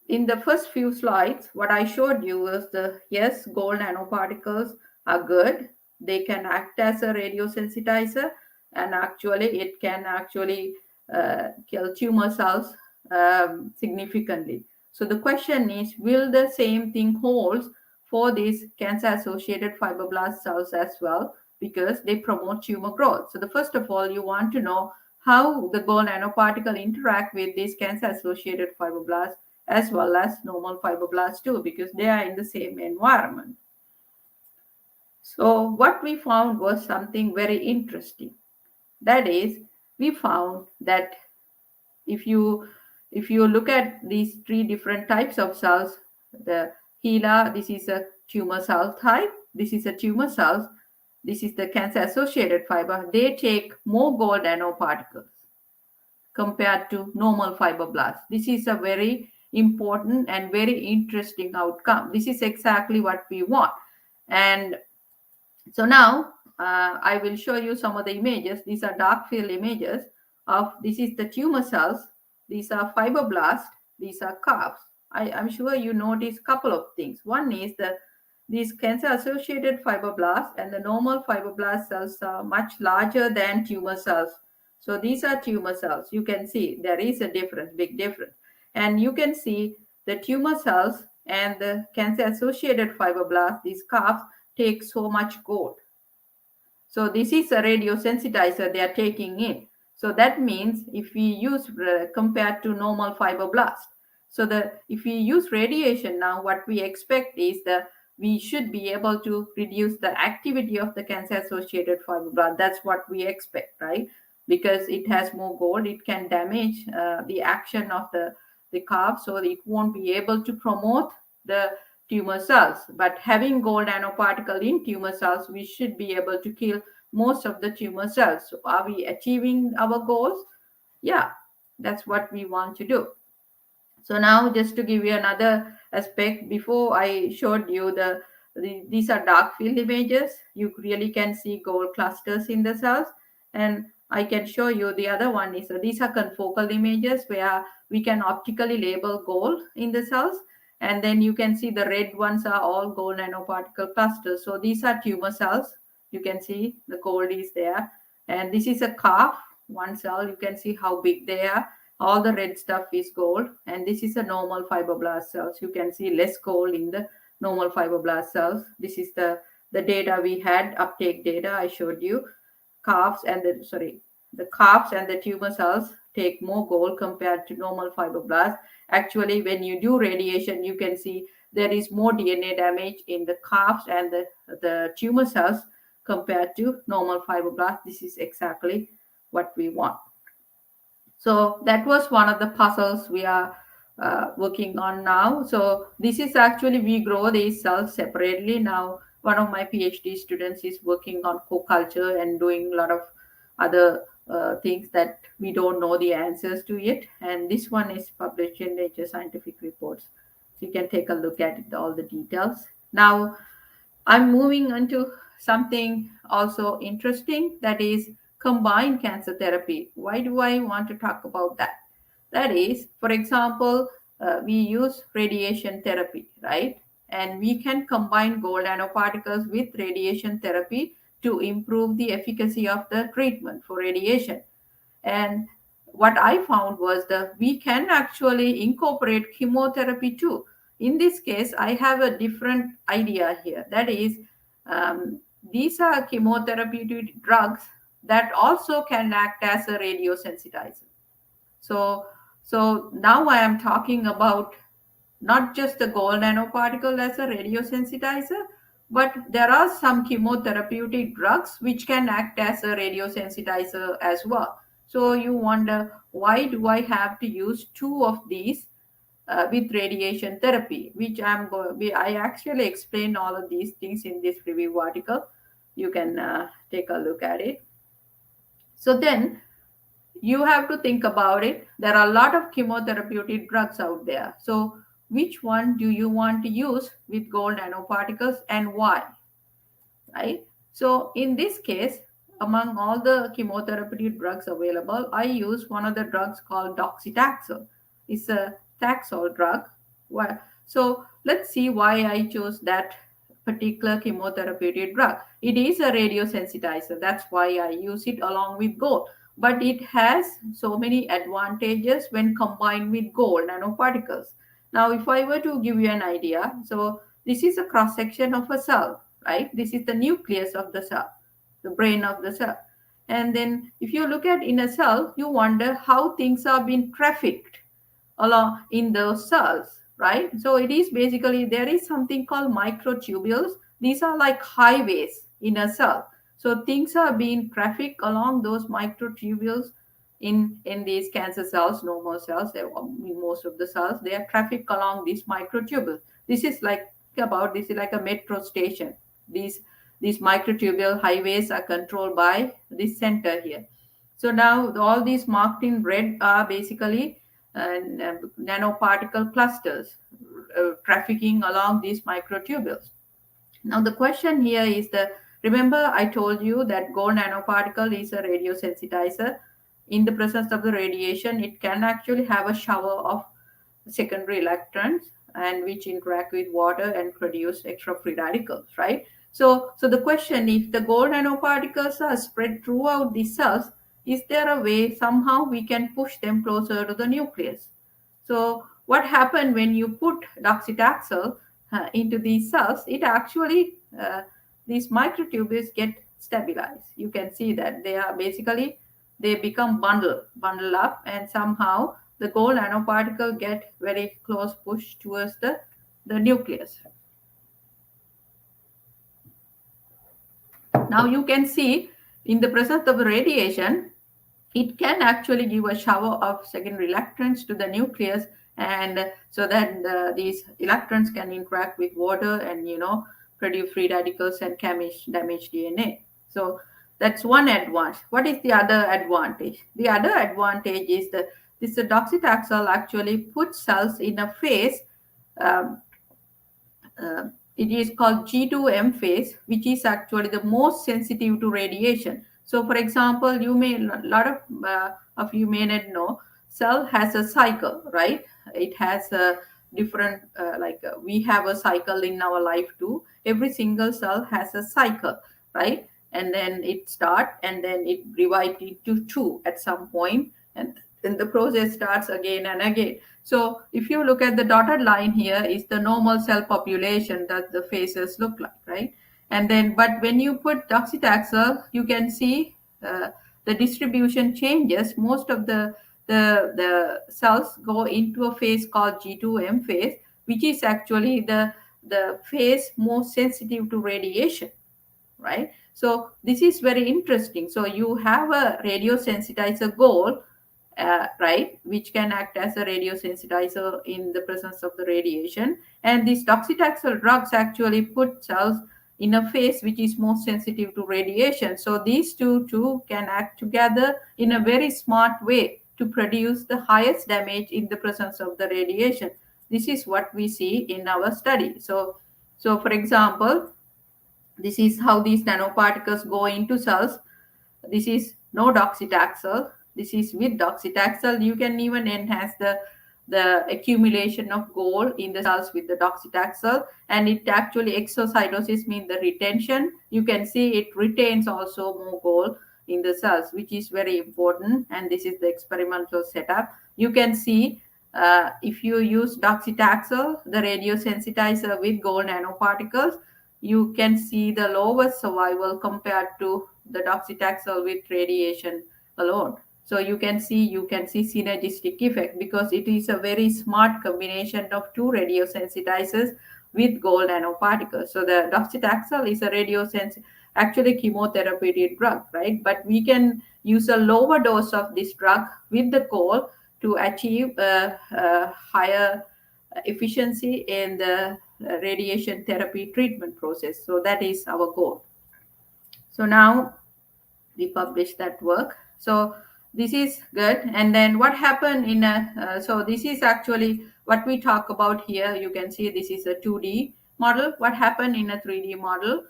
in the first few slides, what I showed you was yes, gold nanoparticles are good. They can act as a radiosensitizer, and actually it can actually kill tumor cells significantly. So the question is, will the same thing hold for these cancer-associated fibroblast cells as well? Because they promote tumor growth. So the first of all, you want to know how the gold nanoparticle interact with these cancer-associated fibroblasts as well as normal fibroblasts too, because they are in the same environment. So what we found was something very interesting. That is, we found that if you look at these three different types of cells, the HeLa, this is a tumor cell type, this is a tumor cells, this is the cancer-associated fiber, they take more gold nanoparticles compared to normal fibroblasts. This is a very important and very interesting outcome. This is exactly what we want. And so now I will show you some of the images. These are dark field images of, this is the tumor cells, these are fibroblasts, these are calves. I'm sure you notice a couple of things. One is that these cancer-associated fibroblasts and the normal fibroblast cells are much larger than tumor cells. So these are tumor cells. You can see there is a difference, big difference. And you can see the tumor cells and the cancer-associated fibroblasts, these calves, take so much gold. So this is a radiosensitizer they are taking in. So that means if we use compared to normal fibroblast. So if we use radiation now, what we expect is that we should be able to reduce the activity of the cancer-associated fibroblast. That's what we expect, right? Because it has more gold, it can damage the action of the calf, so it won't be able to promote the tumor cells. But having gold nanoparticle in tumor cells, we should be able to kill most of the tumor cells. So are we achieving our goals? Yeah, that's what we want to do. So now just to give you another aspect, before I showed you these are dark field images. You really can see gold clusters in the cells. And I can show you the other one is these are confocal images where we can optically label gold in the cells. And then you can see the red ones are all gold nanoparticle clusters. So these are tumor cells. You can see the gold is there. And this is a calf, one cell. You can see how big they are. All the red stuff is gold. And this is a normal fibroblast cells. You can see less gold in the normal fibroblast cells. This is the data we had, uptake data I showed you. The calves and the tumor cells take more gold compared to normal fibroblasts. Actually, when you do radiation, you can see there is more DNA damage in the calves and the tumor cells compared to normal fibroblasts. This is exactly what we want. So that was one of the puzzles we are working on now. So this is actually, we grow these cells separately. Now, one of my PhD students is working on co-culture and doing a lot of other things that we don't know the answers to yet. And this one is published in Nature Scientific Reports. So you can take a look at it, all the details. Now, I'm moving on to something also interesting, that is combined cancer therapy. Why do I want to talk about that? That is, for example, we use radiation therapy, right? And we can combine gold nanoparticles with radiation therapy to improve the efficacy of the treatment for radiation. And what I found was that we can actually incorporate chemotherapy too. In this case, I have a different idea here. That is, these are chemotherapeutic drugs that also can act as a radiosensitizer. So, so now I am talking about not just the gold nanoparticle as a radiosensitizer, but there are some chemotherapeutic drugs which can act as a radiosensitizer as well. So you wonder, why do I have to use two of these with radiation therapy? Which I actually explain all of these things in this review article. You can take a look at it. So then you have to think about it. There are a lot of chemotherapeutic drugs out there. So which one do you want to use with gold nanoparticles and why? Right? So in this case, among all the chemotherapeutic drugs available, I use one of the drugs called docetaxel. It's a Taxol drug. So let's see why I chose that particular chemotherapeutic drug. It is a radiosensitizer. That's why I use it along with gold. But it has so many advantages when combined with gold nanoparticles. Now, if I were to give you an idea, so this is a cross section of a cell, right? This is the nucleus of the cell, the brain of the cell. And then if you look at in a cell, you wonder how things are being trafficked along in those cells, right? So it is basically, there is something called microtubules. These are like highways in a cell. So things are being trafficked along those microtubules in these cancer cells, normal cells, in most of the cells, they are trafficked along these microtubules. This is like a metro station. These microtubule highways are controlled by this center here. So now all these marked in red are basically nanoparticle clusters trafficking along these microtubules. Now the question here is remember I told you that gold nanoparticle is a radiosensitizer. In the presence of the radiation, it can actually have a shower of secondary electrons and which interact with water and produce extra free radicals, right? So the question, if the gold nanoparticles are spread throughout the cells, is there a way somehow we can push them closer to the nucleus? So what happened when you put docetaxel into these cells? It actually, these microtubules get stabilized. You can see that they are basically, they become bundle up, and somehow the gold nanoparticle get very close push towards the nucleus. Now you can see in the presence of radiation, it can actually give a shower of secondary electrons to the nucleus, and so that these electrons can interact with water and produce free radicals and damage DNA. So that's one advantage. What is the other advantage? The other advantage is that this docetaxel actually puts cells in a phase. Um, it is called G2M phase, which is actually the most sensitive to radiation. So, for example, a lot of you may not know, cell has a cycle, right? It has a different, we have a cycle in our life too. Every single cell has a cycle, right? And then it starts, and then it divides into two at some point, and then the process starts again and again. So if you look at the dotted line here is the normal cell population that the phases look like, right? And then, but when you put docetaxel, you can see the distribution changes. Most of the the cells go into a phase called G2M phase, which is actually the phase most sensitive to radiation, right? So this is very interesting. So you have a radiosensitizer goal, right, which can act as a radiosensitizer in the presence of the radiation. And these docetaxel drugs actually put cells in a phase which is most sensitive to radiation. So these two can act together in a very smart way to produce the highest damage in the presence of the radiation. This is what we see in our study. So for example, this is how these nanoparticles go into cells. This is no docetaxel. This is with docetaxel. You can even enhance the accumulation of gold in the cells with the docetaxel, and it actually exocytosis means the retention. You can see it retains also more gold in the cells, which is very important. And this is the experimental setup. You can see if you use docetaxel, the radiosensitizer with gold nanoparticles, you can see the lowest survival compared to the docetaxel with radiation alone. So you can see synergistic effect because it is a very smart combination of two radiosensitizers with gold nanoparticles. So the docetaxel is a actually chemotherapeutic drug, right? But we can use a lower dose of this drug with the gold to achieve a higher efficiency in the radiation therapy treatment process. So that is our goal. So now we publish that work. So this is good. And then what happened in so this is actually what we talk about here. You can see this is a 2D model. What happened in a 3D model?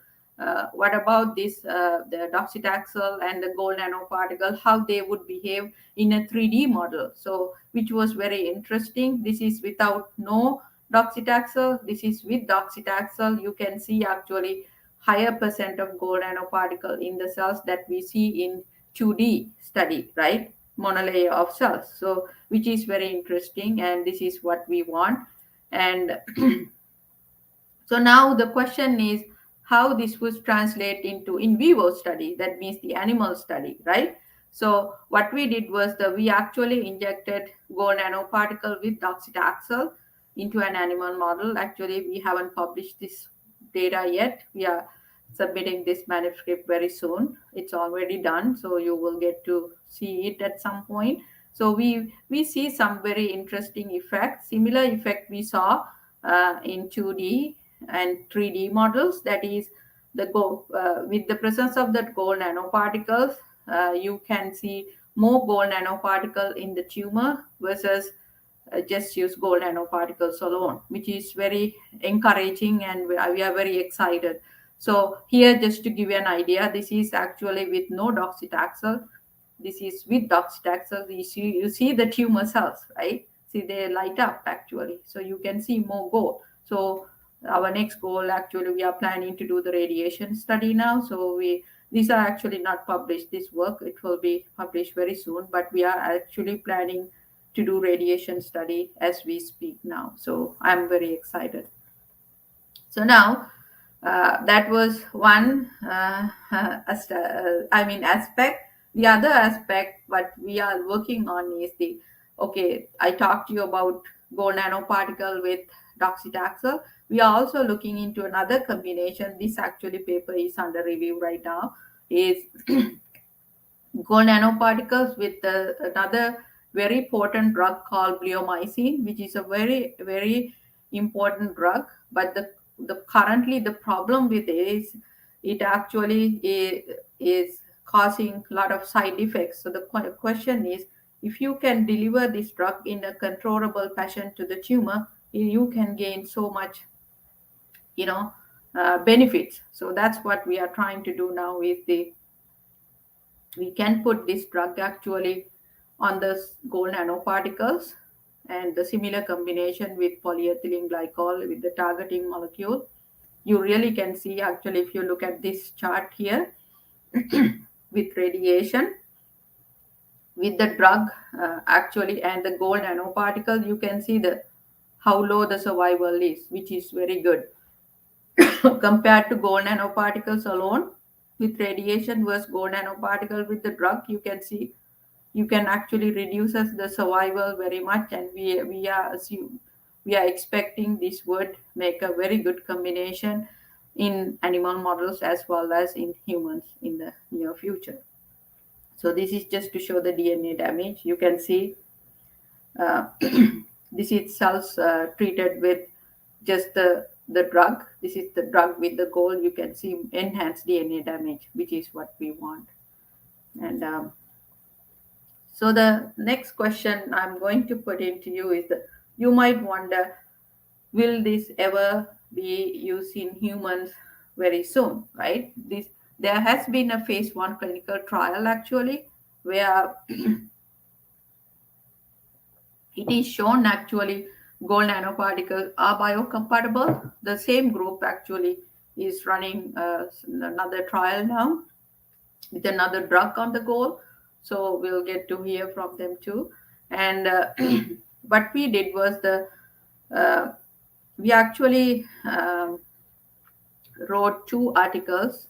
What about this the docetaxel and the gold nanoparticle, how they would behave in a 3D model? So which was very interesting. This is without no docetaxel. This is with docetaxel. You can see actually higher percent of gold nanoparticle in the cells that we see in 2D study, right? Monolayer of cells. So which is very interesting, and this is what we want. And so now the question is how this would translate into in vivo study, that means the animal study, right? So what we did was that we actually injected gold nanoparticle with docetaxel into an animal model. Actually, we haven't published this data yet. We are submitting this manuscript very soon. It's already done, so you will get to see it at some point. So we see some very interesting effects. Similar effect we saw in 2D and 3D models. That is, with the presence of that gold nanoparticles, you can see more gold nanoparticle in the tumor versus just use gold nanoparticles alone, which is very encouraging, and we are very excited. So here, just to give you an idea, this is actually with no docetaxel. This is with docetaxel. You see the tumor cells, right? See, they light up actually. So you can see more gold. So our next goal, actually, we are planning to do the radiation study now. So these are actually not published, this work. It will be published very soon, but we are actually planning to do radiation study as we speak now. So I'm very excited. So now that was one aspect. The other aspect what we are working on is I talked to you about gold nanoparticle with docetaxel. We are also looking into another combination. This actually paper is under review right now. Is gold nanoparticles with another very potent drug called bleomycin, which is a very, very important drug. But currently the problem with it is it actually is causing a lot of side effects. So the question is, if you can deliver this drug in a controllable fashion to the tumor, you can gain so much, benefits. So that's what we are trying to do now. We can put this drug actually on the gold nanoparticles, and the similar combination with polyethylene glycol with the targeting molecule. You really can see actually, if you look at this chart here, with radiation, with the drug actually and the gold nanoparticle, you can see how low the survival is, which is very good compared to gold nanoparticles alone. With radiation versus gold nanoparticle with the drug, you can see you can actually reduce the survival very much, and we are expecting this would make a very good combination in animal models as well as in humans in the near future. So this is just to show the DNA damage. You can see uh, this is cells treated with just the drug. This is the drug with the goal. You can see enhanced DNA damage, which is what we want. And so the next question I'm going to put into you is that you might wonder, will this ever be used in humans very soon, right? This there has been a phase 1 clinical trial actually where it is shown actually gold nanoparticles are biocompatible. The same group actually is running another trial now with another drug on the goal. So we'll get to hear from them too. And what we did was uh, we actually wrote 2 articles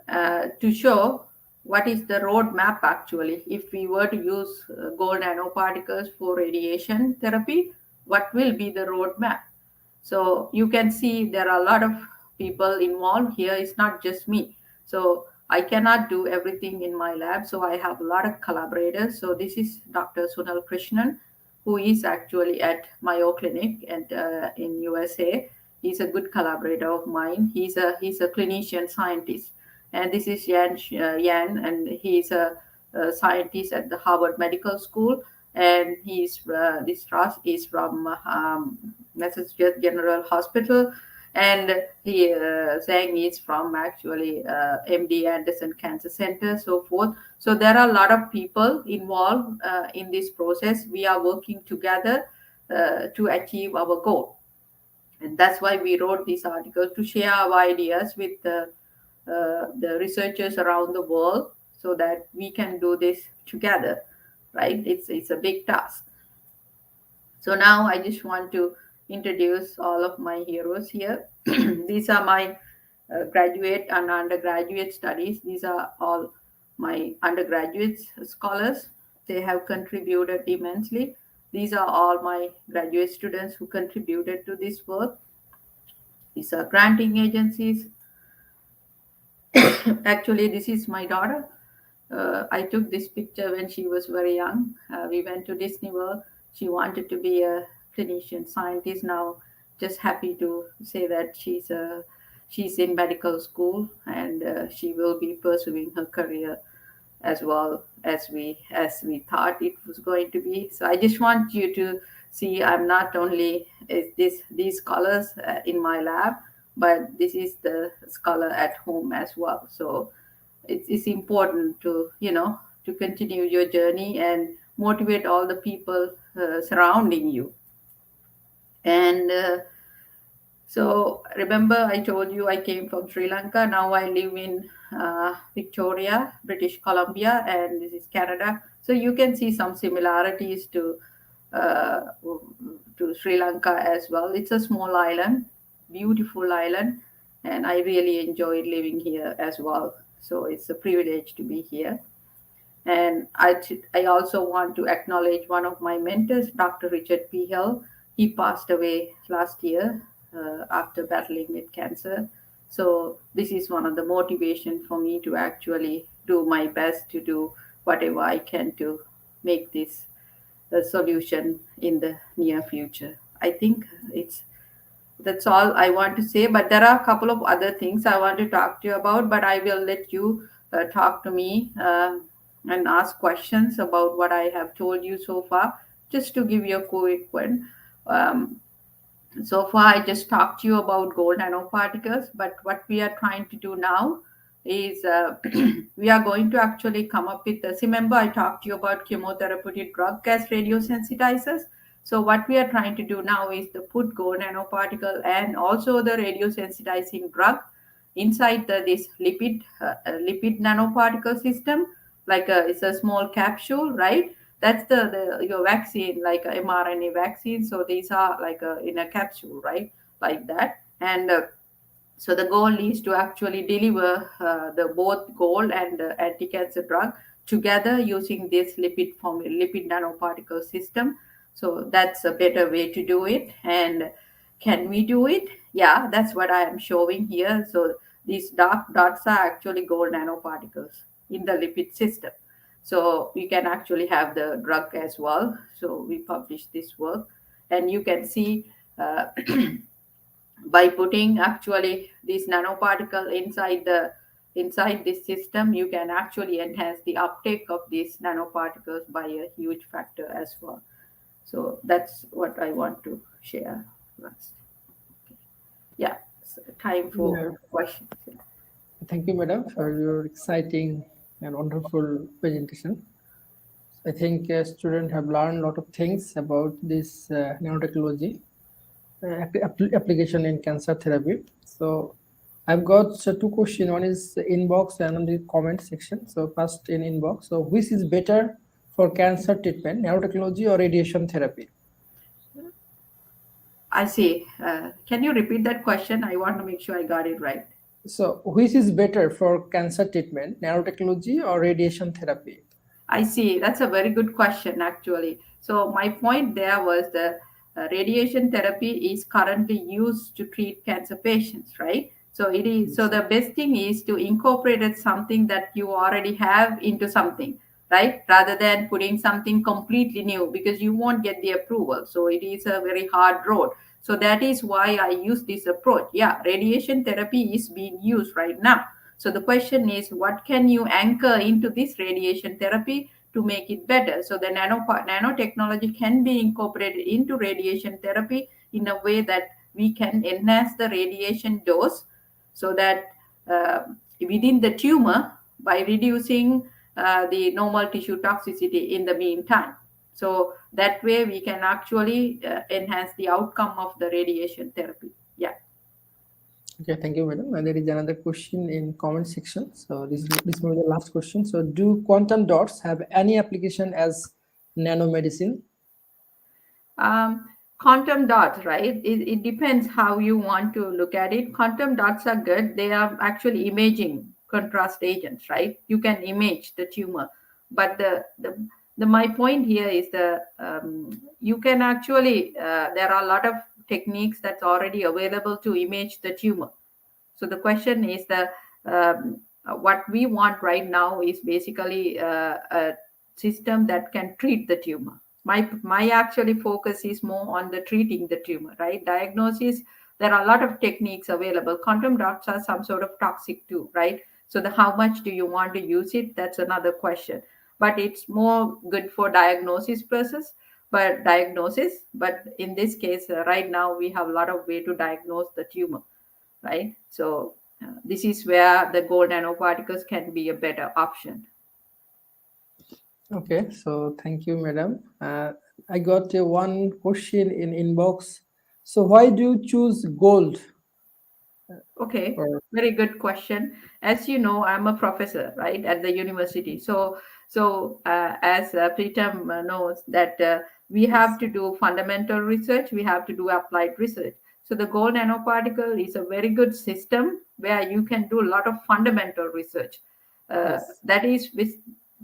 to show what is the roadmap actually. If we were to use gold nanoparticles for radiation therapy, what will be the roadmap? So you can see there are a lot of people involved here. It's not just me. So I cannot do everything in my lab. So I have a lot of collaborators. So this is Dr. Sunal Krishnan, who is actually at Mayo Clinic and in USA. He's a good collaborator of mine. He's a clinician scientist. And this is Yan, and he's a scientist at the Harvard Medical School. And this Ross is from Massachusetts General Hospital, and the Zhang is from actually MD Anderson Cancer Center, so forth. So there are a lot of people involved in this process. We are working together to achieve our goal, and that's why we wrote this article to share our ideas with the researchers around the world, so that we can do this together. Right? It's a big task. So now I just want to introduce all of my heroes here. These are my graduate and undergraduate studies. These are all my undergraduate scholars. They have contributed immensely. These are all my graduate students who contributed to this work. These are granting agencies. Actually, this is my daughter. I took this picture when she was very young. We went to Disney World. She wanted to be a clinician scientist. Now, just happy to say that she's in medical school, and she will be pursuing her career as well as we thought it was going to be. So I just want you to see I'm not only is these scholars in my lab, but this is the scholar at home as well. So it's important to to continue your journey and motivate all the people surrounding you. And so remember I told you I came from Sri Lanka. Now I live in Victoria, British Columbia, and this is Canada. So you can see some similarities uh, to Sri Lanka as well. It's a small island, beautiful island, and I really enjoyed living here as well. So it's a privilege to be here. And I also want to acknowledge one of my mentors, Dr. Richard P. Hill. He passed away last year after battling with cancer. So this is one of the motivation for me to actually do my best to do whatever I can to make this a solution in the near future. I think it's that's all I want to say. But there are a couple of other things I want to talk to you about, but I will let you talk to me and ask questions about what I have told you so far. Just to give you a quick one. Um, so far, I just talked to you about gold nanoparticles, but what we are trying to do now is we are going to actually come up with this. Remember, I talked to you about chemotherapeutic drug as radiosensitizers. So what we are trying to do now is to put gold nanoparticle and also the radiosensitizing drug inside this lipid nanoparticle system. Like it's a small capsule, right? That's the your vaccine, like a mRNA vaccine. So these are like in a capsule, right? Like that. And so the goal is to actually deliver the both gold and anti-cancer drug together using this lipid nanoparticle system. So that's a better way to do it. And can we do it? Yeah, that's what I am showing here. So these dark dots are actually gold nanoparticles in the lipid system. So you can actually have the drug as well. So we published this work, and you can see by putting actually this nanoparticle inside this system, you can actually enhance the uptake of these nanoparticles by a huge factor as well. So that's what I want to share last. Yeah, so time for Yeah. questions. Thank you, madam, for your exciting and wonderful presentation. I think students have learned a lot of things about this nanotechnology application in cancer therapy. So I've got two questions. One is inbox and on the comment section. So first in inbox. So which is better for cancer treatment, nanotechnology or radiation therapy? I see. Can you repeat that question? I want to make sure I got it right. So which is better for cancer treatment, nanotechnology or radiation therapy? I see. That's a very good question, actually. So, my point there was the radiation therapy is currently used to treat cancer patients, right? So, it is so Yes. the best thing is to incorporate something that you already have into something, right? Rather than putting something completely new because you won't get the approval. So, it is a very hard road. So, that is why I use this approach. Yeah, radiation therapy is being used right now. So the question is, what can you anchor into this radiation therapy to make it better? So the nanotechnology can be incorporated into radiation therapy in a way that we can enhance the radiation dose so that within the tumor by reducing the normal tissue toxicity in the meantime. So that way we can actually enhance the outcome of the radiation therapy. Yeah. Okay, thank you, madam. And there is another question in comment section. So this will be the last question. So do quantum dots have any application as nanomedicine? Quantum dots, right? It depends how you want to look at it. Quantum dots are good. They are actually imaging contrast agents, right? You can image the tumor, but the my point here is you can actually there are a lot of techniques that's already available to image the tumor. So the question is what we want right now is basically a system that can treat the tumor. My actually focus is more on the treating the tumor, right? Diagnosis. There are a lot of techniques available. Quantum dots are some sort of toxic too, right? So the how much do you want to use it? That's another question. But it's more good for diagnosis process. But in this case, right now we have a lot of way to diagnose the tumor, right? So this is where the gold nanoparticles can be a better option. Okay, so thank you, madam. I got one question in inbox. So why do you choose gold? Okay, Or very good question. As you know, I'm a professor, right, at the university. So as Pretam knows that we have yes, to do fundamental research, we have to do applied research. So the gold nanoparticle is a very good system where you can do a lot of fundamental research. yes, That is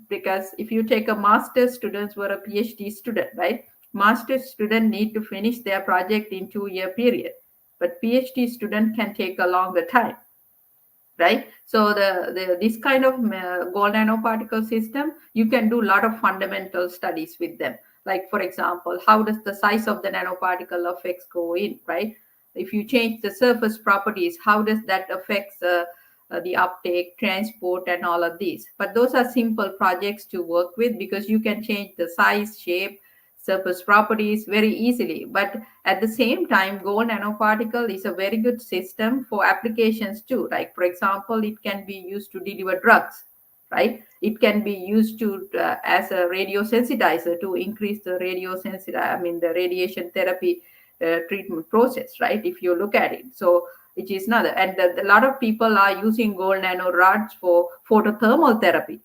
because if you take a master's students or a PhD student, right, master's student need to finish their project in 2 year period, but PhD student can take a longer time, right? So the this kind of gold nanoparticle system, you can do a lot of fundamental studies with them. Like for example, how does the size of the nanoparticle affects go in, right? If you change the surface properties, how does that affects the uptake, transport, and all of these? But those are simple projects to work with because you can change the size, shape, surface properties very easily. But at the same time, gold nanoparticle is a very good system for applications too. Like for example, it can be used to deliver drugs, right? It can be used to as a radiosensitizer to increase the the radiation therapy treatment process, right? If you look at it, so which is another. And a lot of people are using gold nano rods for photothermal therapy,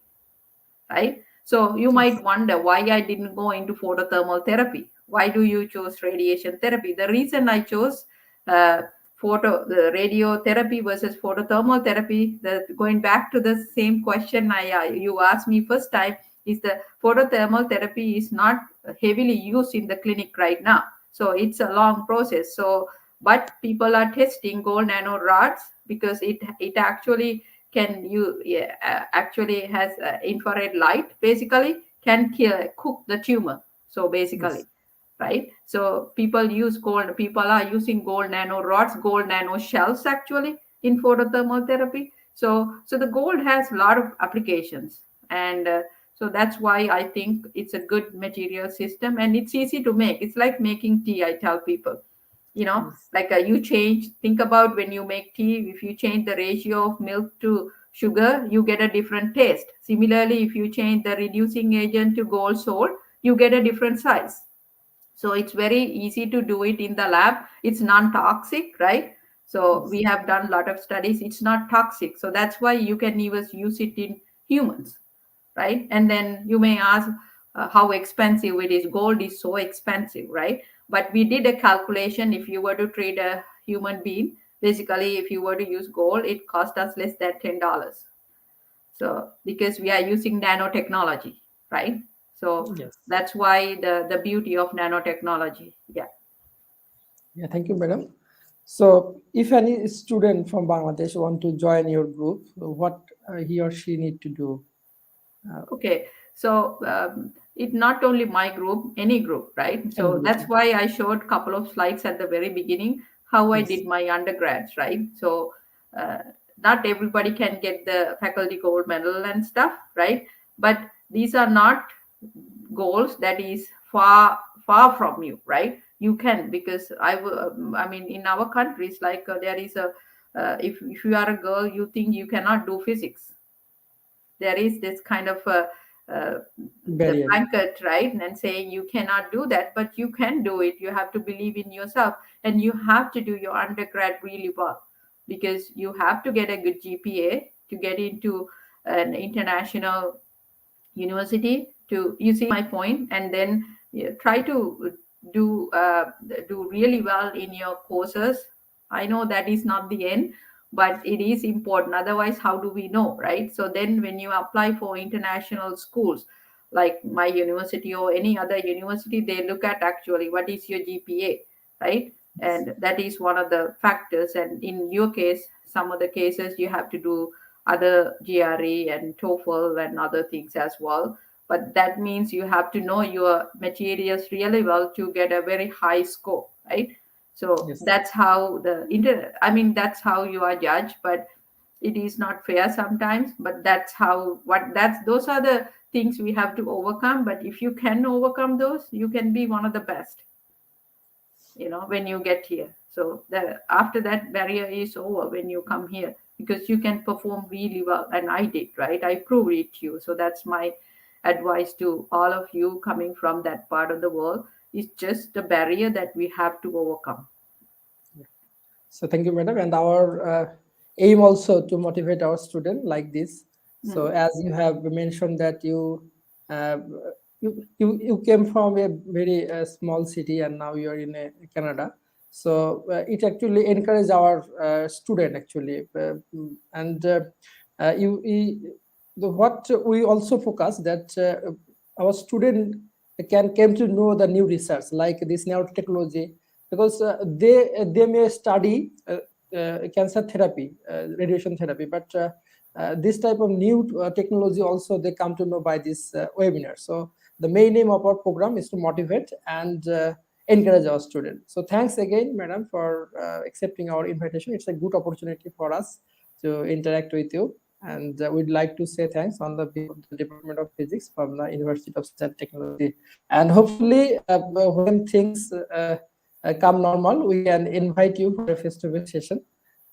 right? So you yes, might wonder why I didn't go into photothermal therapy. Why do you choose radiation therapy? The reason I chose uh, the radiotherapy versus photothermal therapy. Going back to the same question you asked me first time, is the photothermal therapy is not heavily used in the clinic right now. So it's a long process. So, but people are testing gold nano rods because it actually actually has infrared light, basically can cook the tumor. So basically, Yes. right? So people are using gold nano rods, gold nano shells actually in photothermal therapy. So the gold has a lot of applications, and so that's why I think it's a good material system, and it's easy to make. It's like making tea, I tell people. Yes. Like think about when you make tea, if you change the ratio of milk to sugar, you get a different taste. Similarly, if you change the reducing agent to gold salt, you get a different size. So it's very easy to do it in the lab. It's non-toxic, right? So Yes. we have done a lot of studies. It's not toxic. So that's why you can even use it in humans, right? And then you may ask how expensive it is. Gold is so expensive, right? But we did a calculation. If you were to trade a human being, basically, if you were to use gold, it cost us less than $10. So because we are using nanotechnology, right? So Yes. that's why the beauty of nanotechnology. Yeah. Yeah, thank you, madam. So, if any student from Bangladesh want to join your group, what he or she need to do? Uh, Okay, so it not only my group, any group, right? any So group? that's why I showed a couple of slides at the very beginning how I Yes. did my undergrads, right? So uh, not everybody can get the faculty gold medal and stuff, right? But these are not goals that is far from you, right? You can, because I mean, in our countries, like there is a if you are a girl, you think you cannot do physics. There is this kind of uh, the Barrier. blanket, right, and saying you cannot do that, but you can do it. You have to believe in yourself, and you have to do your undergrad really well, because you have to get a good GPA to get into an international university. To You see my point? And then try to do do really well in your courses. I know that is not the end, but it is important. Otherwise, how do we know, right? So then when you apply for international schools like my university or any other university, they look at actually what is your GPA, right? And that is one of the factors. And in your case, some of the cases you have to do other GRE and TOEFL and other things as well. But that means you have to know your materials really well to get a very high score, right? So Yes. that's how I mean, that's how you are judged. But it is not fair sometimes. But that's how what that's those are the things we have to overcome. But if you can overcome those, you can be one of the best, when you get here. So after that barrier is over when you come here, because you can perform really well. And I did, right? I proved it to you. So that's my advice to all of you coming from that part of the world. It's just the barrier that we have to overcome. So thank you, madam. And our aim also to motivate our student like this. So Mm. as you have mentioned that uh, you came from a very small city and now you are in Canada. So it actually encourage our student actually, and what we also focus that our student can came to know the new research like this nanotechnology, because they may study cancer therapy, radiation therapy, but this type of new technology also they come to know by this webinar. So the main aim of our program is to motivate and encourage our students. So thanks again, madam, for accepting our invitation. It's a good opportunity for us to interact with you. And we'd like to say thanks on the behalf of the Department of Physics from the University of Science and Technology. And hopefully, when things come normal, we can invite you for a face-to-face session.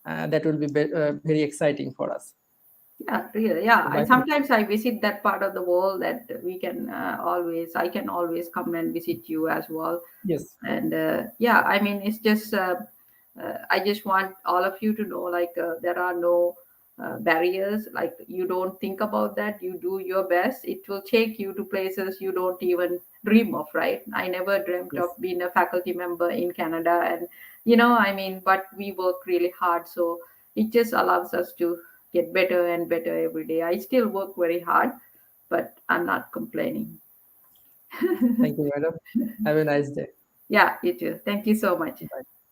That will be very exciting for us. Yeah, really. Yeah. Bye. Sometimes I visit that part of the world that I can always come and visit you as well. Yes. And yeah, I mean, it's just I just want all of you to know, like, there are no barriers. Like, you don't think about that, you do your best. It will take you to places you don't even dream of, right? I never dreamt Yes. of being a faculty member in Canada, and I mean, but we work really hard, so it just allows us to get better and better every day. I still work very hard, but I'm not complaining. Thank you, madam. Have a nice day. Yeah, you too. Thank you so much. Bye.